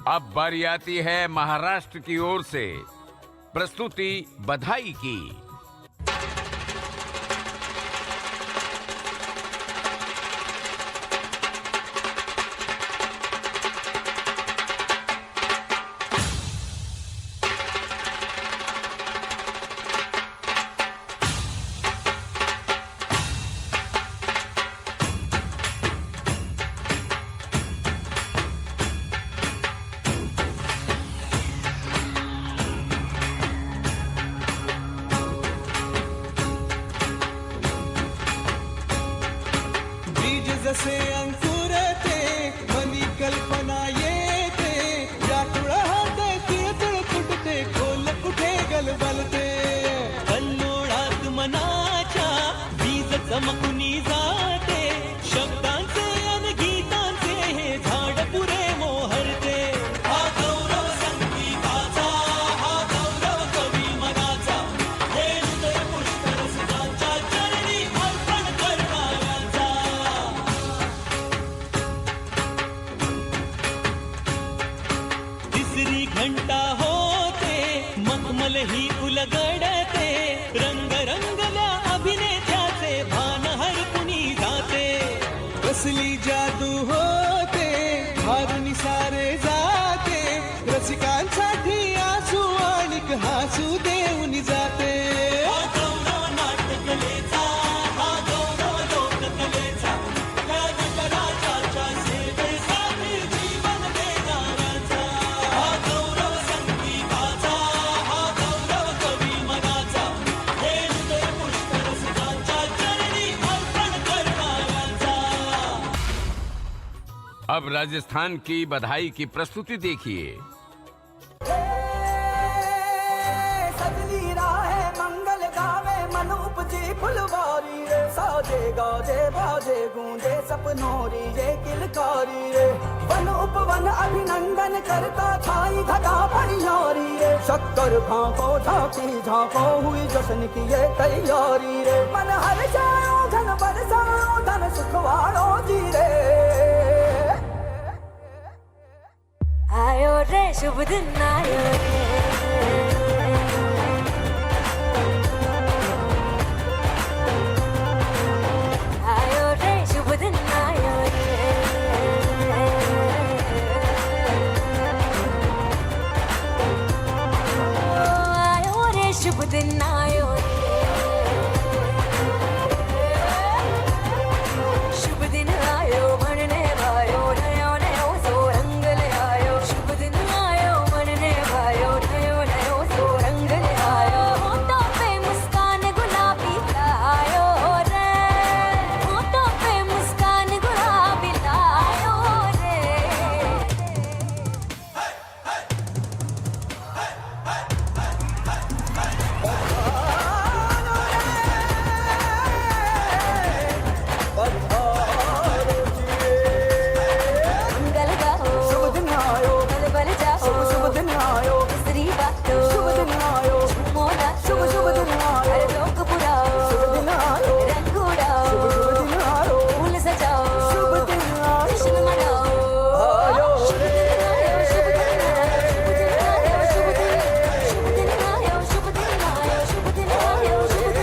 अब बारी आती है महाराष्ट्र की ओर से प्रस्तुति बधाई की। जसे अंकुर ते मनी कल्पना येते या तुळात तिळतुळ फुटते खोल कुठे गलबलते कल्लोळात मनाच्या बीज चमकुनी जाते शब्दांचे अन गीतांचे हे झाड पुरे मोहरते हा गौरव संगीताचा हा गौरव कवी मनाचा हे हृदय पुष्कर सुधाच्या चरणी अर्पण करणाऱ्याचा तिसरी घंटा होते मखमल ही उलगडते रंग रंगल्या अभिनेत्याचे भान हरपुनी जाते कसली जादू होते हारुनी सारे जाते रसिकांसाठी आसू आणिक हासू देऊन जाते हा गौरव नाट्यकलेचा हा गौरव लोककलेचा या नटराजाच्या सेवेसाठी जीवन देणाऱ्याचा हा गौरव संगीताचा हा गौरव कवी मनाचा हे हृदय पुष्कर सुधाच्या चरणी अर्पण करणाऱ्याचा। अब राजस्थान की बधाई की प्रस्तुति देखिए। सजली राहे मंगल गावे मन उपजी फुलवारी रे साजे गाजे बाजे गूंजे सपनोरी ये किलकारी रे वन उपवन अभिनंदन करता छाई घटा परियारी रे शक्कर भांको झांकी झांको हुई जश्न की ये तैयारी रे मन हर जाओ धन बरसाओ धन सुखवाड़ो जी रे आयो रे शुभ दिन आयो रे आयो रे शुभ दिन आयो रे आयो रे शुभ दिन आयो रे शुभ दिन आयो मनने भायो नयो नयो सो रंग ले आयो शुभ दिन आयो मनने भायो नयो नयो सो रंग ले आयो होठों पे मुस्कान गुलाबी लायो रे होठों पे मुस्कान गुलाबी लायो रे मंगल गाओ शुभ दिन आयो बल बल जाओ शुभ दिन आयो स्त्री बातो शुभ दिन आयो मोना शुभ शुभ दिन आयो हर लोक पुराओ शुभ दिन आयो रंग उड़ाओ शुभ दिन आयो फूल सजाओ शुभ दिन आयो जश्न मनाओ आयो शुभ दिन आयो शुभ दिन आयो शुभ दिन आयो शुभ दिन आयो शुभ दिन आयो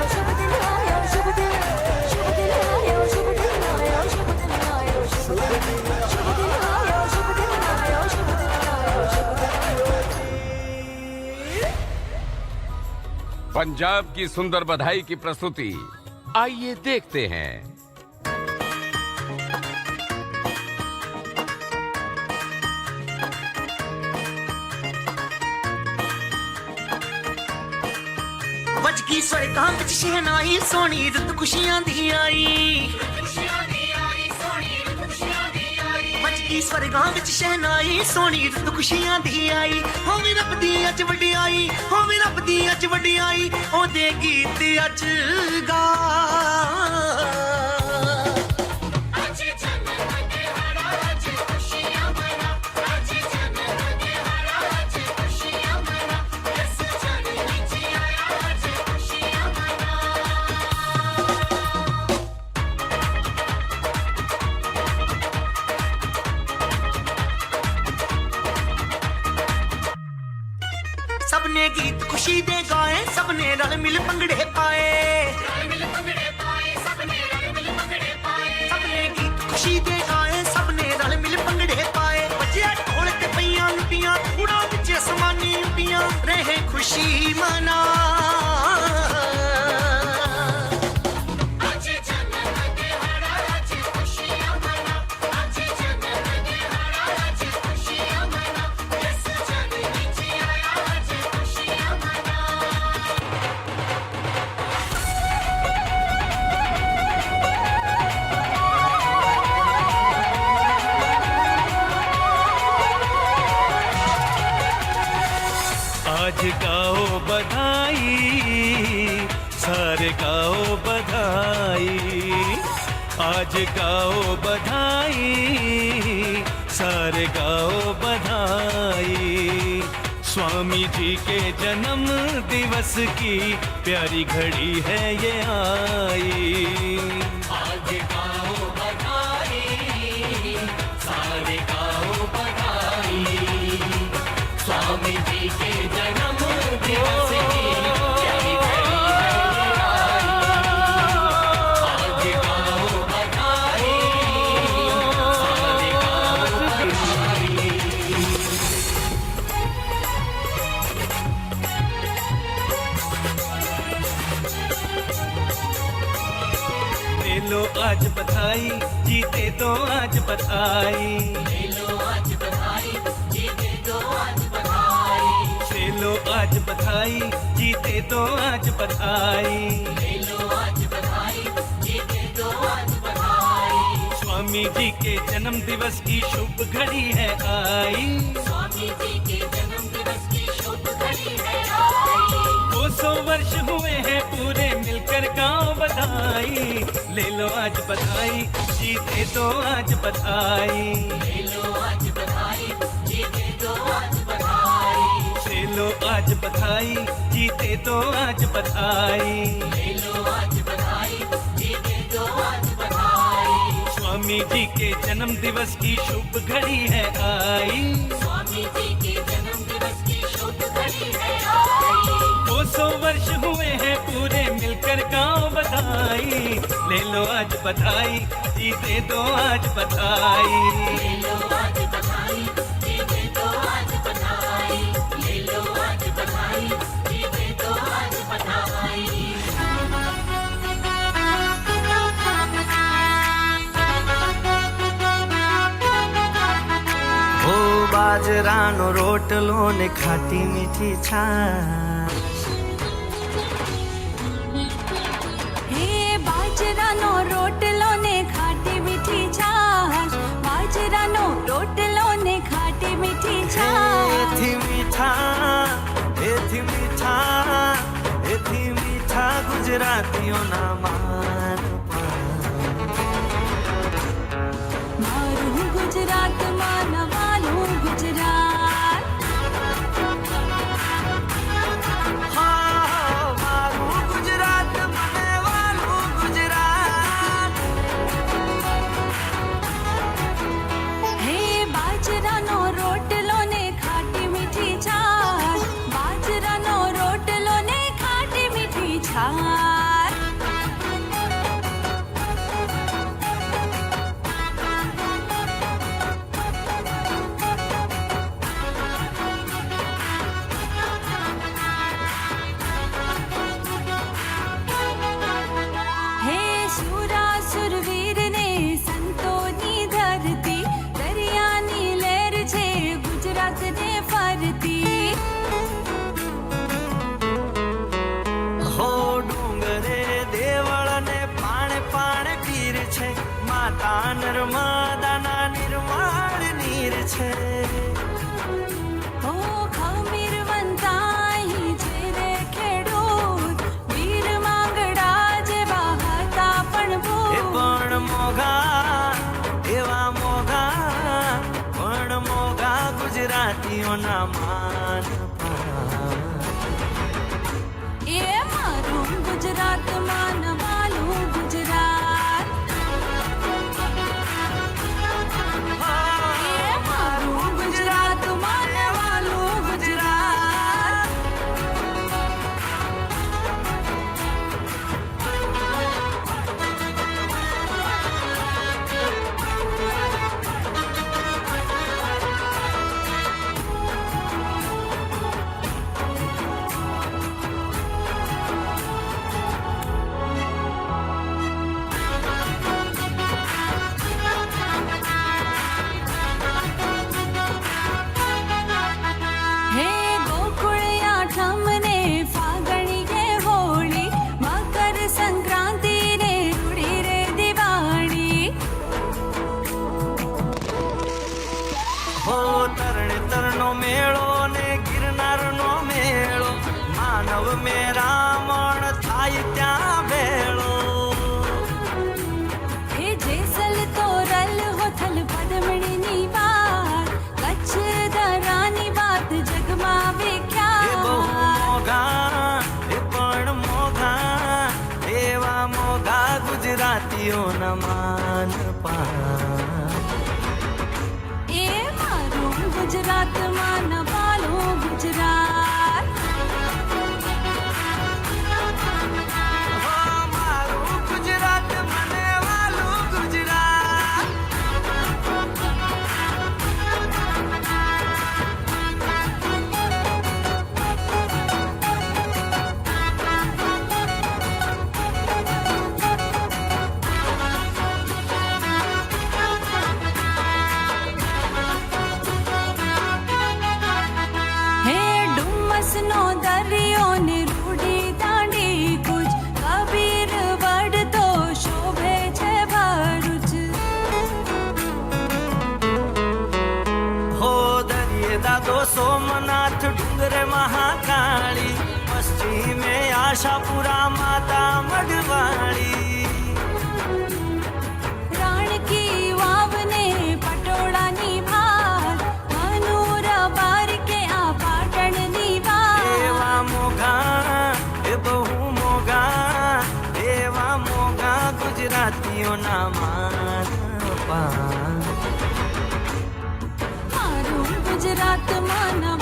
शुभ दिन आयो शुभ दिन आयो शुभ दिन आयो शुभ दिन आयो शुभ दिन शुभ दिन आयो शुभ दिन आयो शुभ दिन आयो शुभ दिन शुभ दिन आयो शुभ दिन आयो शुभ दिन आयो शुभ दिन पंजाब की सुंदर बधाई की प्रस्तुति आइए देखते हैं। वज की स्वर्गां विच शहनाई सोनी रुत खुशियां दी आई वज की स्वर्गां विच शहनाई सोनी रुत खुशियां दी आई होवे रब दी अज वडियाई होवे रब दी अज वडियाई ओदे गीत अज गा सबने गीत खुशी दे गाए, सबने रल मिल पंगड़े पाए, सबने गीत खुशी दे गाए, सबने रल मिल पंगड़े पाए। बजिया ढोल ते पईयां लुटियां, उड़ा विच आसमानी लुटियां, रहे खुशी मना। आज गाओ बधाई, सारे गाओ बधाई, आज गाओ बधाई, सारे गाओ बधाई। स्वामी जी के जन्म दिवस की प्यारी घड़ी है ये आई। आज गाओ बधाई, सारे गाओ बधाई, स्वामी जी के जन्म दिवस की प्यारी घड़ी है ये आई। आज गाओ बधाई, सारे गाओ बधाई। ले लो आज बधाई, जीते तो आज बधाई, ले लो आज बधाई, जीते तो आज बधाई, ले लो आज बधाई, जीते तो आज बधाई, ले लो आज बधाई, जीते तो आज बधाई। स्वामी जी के जन्म दिवस की शुभ घड़ी है आई, स्वामी जी के जन्म दिवस की शुभ घड़ी है आई। 200 वर्ष हुए हैं पूरे, मिलकर गाओ बधाई, ले लो आज बधाई, जीते तो आज बधाई, ले लो आज बधाई, जीते तो आज बधाई, ले लो आज बधाई, जीते तो आज बधाई, ले लो आज बधाई, जीते तो आज बधाई। स्वामी जी के जन्म दिवस की शुभ घड़ी है आई, स्वामी जी के जन्म दिवस की शुभ घड़ी है आई। 200 वर्ष हुए हैं पूरे, मिलकर गाओ बधाई, ले लो आज बधाई, जीते तो आज बधाई, ले लो आज बधाई, जीते तो आज बधाई, ले लो आज बधाई, जीते तो आज बधाई। ओ बाજરાનો રોટલો ને ખાટી મીઠી છાશ, હે બાજરાનો રોટલો ને ખાટી મીઠી છાશ, બાજરાનો રોટલો ને ખાટી મીઠી છાશ। એથી મીઠા, એથી મીઠા, એથી મીઠા ગુજરાતીઓના માન મારું ગુજરાતમાં નવાનું ગુજરાત, હા મારું ગુજરાત મને વાલું ગુજરાત। હે બાજરાનો રોટલો ને ખાટી મીઠી છાશ, બાજરાનો રોટલો ને ખાટી મીઠી છાશ। હે શુરાસુરવીર ને સંતોની ધરતી, દરિયાની લહેર છે ગુજરાત ને ફરતી। હો ડુંગરે દેવળ ને પાણે પાણે પીર છે, માતા નર્મદાના નિર્મળ નીર છે। ઓ ખમીરવંતાઈ છે રે ખેડૂત, વીર માંગડા જેવા હતા પણ એ ભૂત। પણ મોગા, એવા મોગા, પણ મોગા ગુજરાતીઓના માન એ મારું ગુજરાતમાં નવાનું ગુજરાત, એ મારું ગુજરાતમાં નવાનું ગુજરાત। હો તરણ તરનો મેળો ને ગિરનારનો મેળો માનવ મેરામણ થાય ત્યાં ભેળો એ જેસલ તોરલ હોથલ પદમણીની વાત કચ્છ દરાની વાત જગમાં એ બહુ વિખ્યાત મોઘા એ પણ મોઘા એવા મોઘા ગુજરાતીઓના માન પાન એ મારું ગુજરાતમાં ન પાલું ગુજરાત મારું ગુજરાત મને વાલું ગુજરાત હે ડુમસનો દરિયો ને રૂડી દાંડી કુછ કબીર વડ તો શોભે છે ભરૂચ હો દરિયે દાદો સોમનાથ ડુંગરે મહાકાળી પશ્ચિમે આશાપુરા માતા મઢવાળી રાણકી વાવને પટોળાની ભાત મનુર બારીકે આ પાટણની વાત એવા મોઘા એ બહુ મોઘા એવા મોઘા ગુજરાતીઓના માન પાન મારું ગુજરાતમાં ન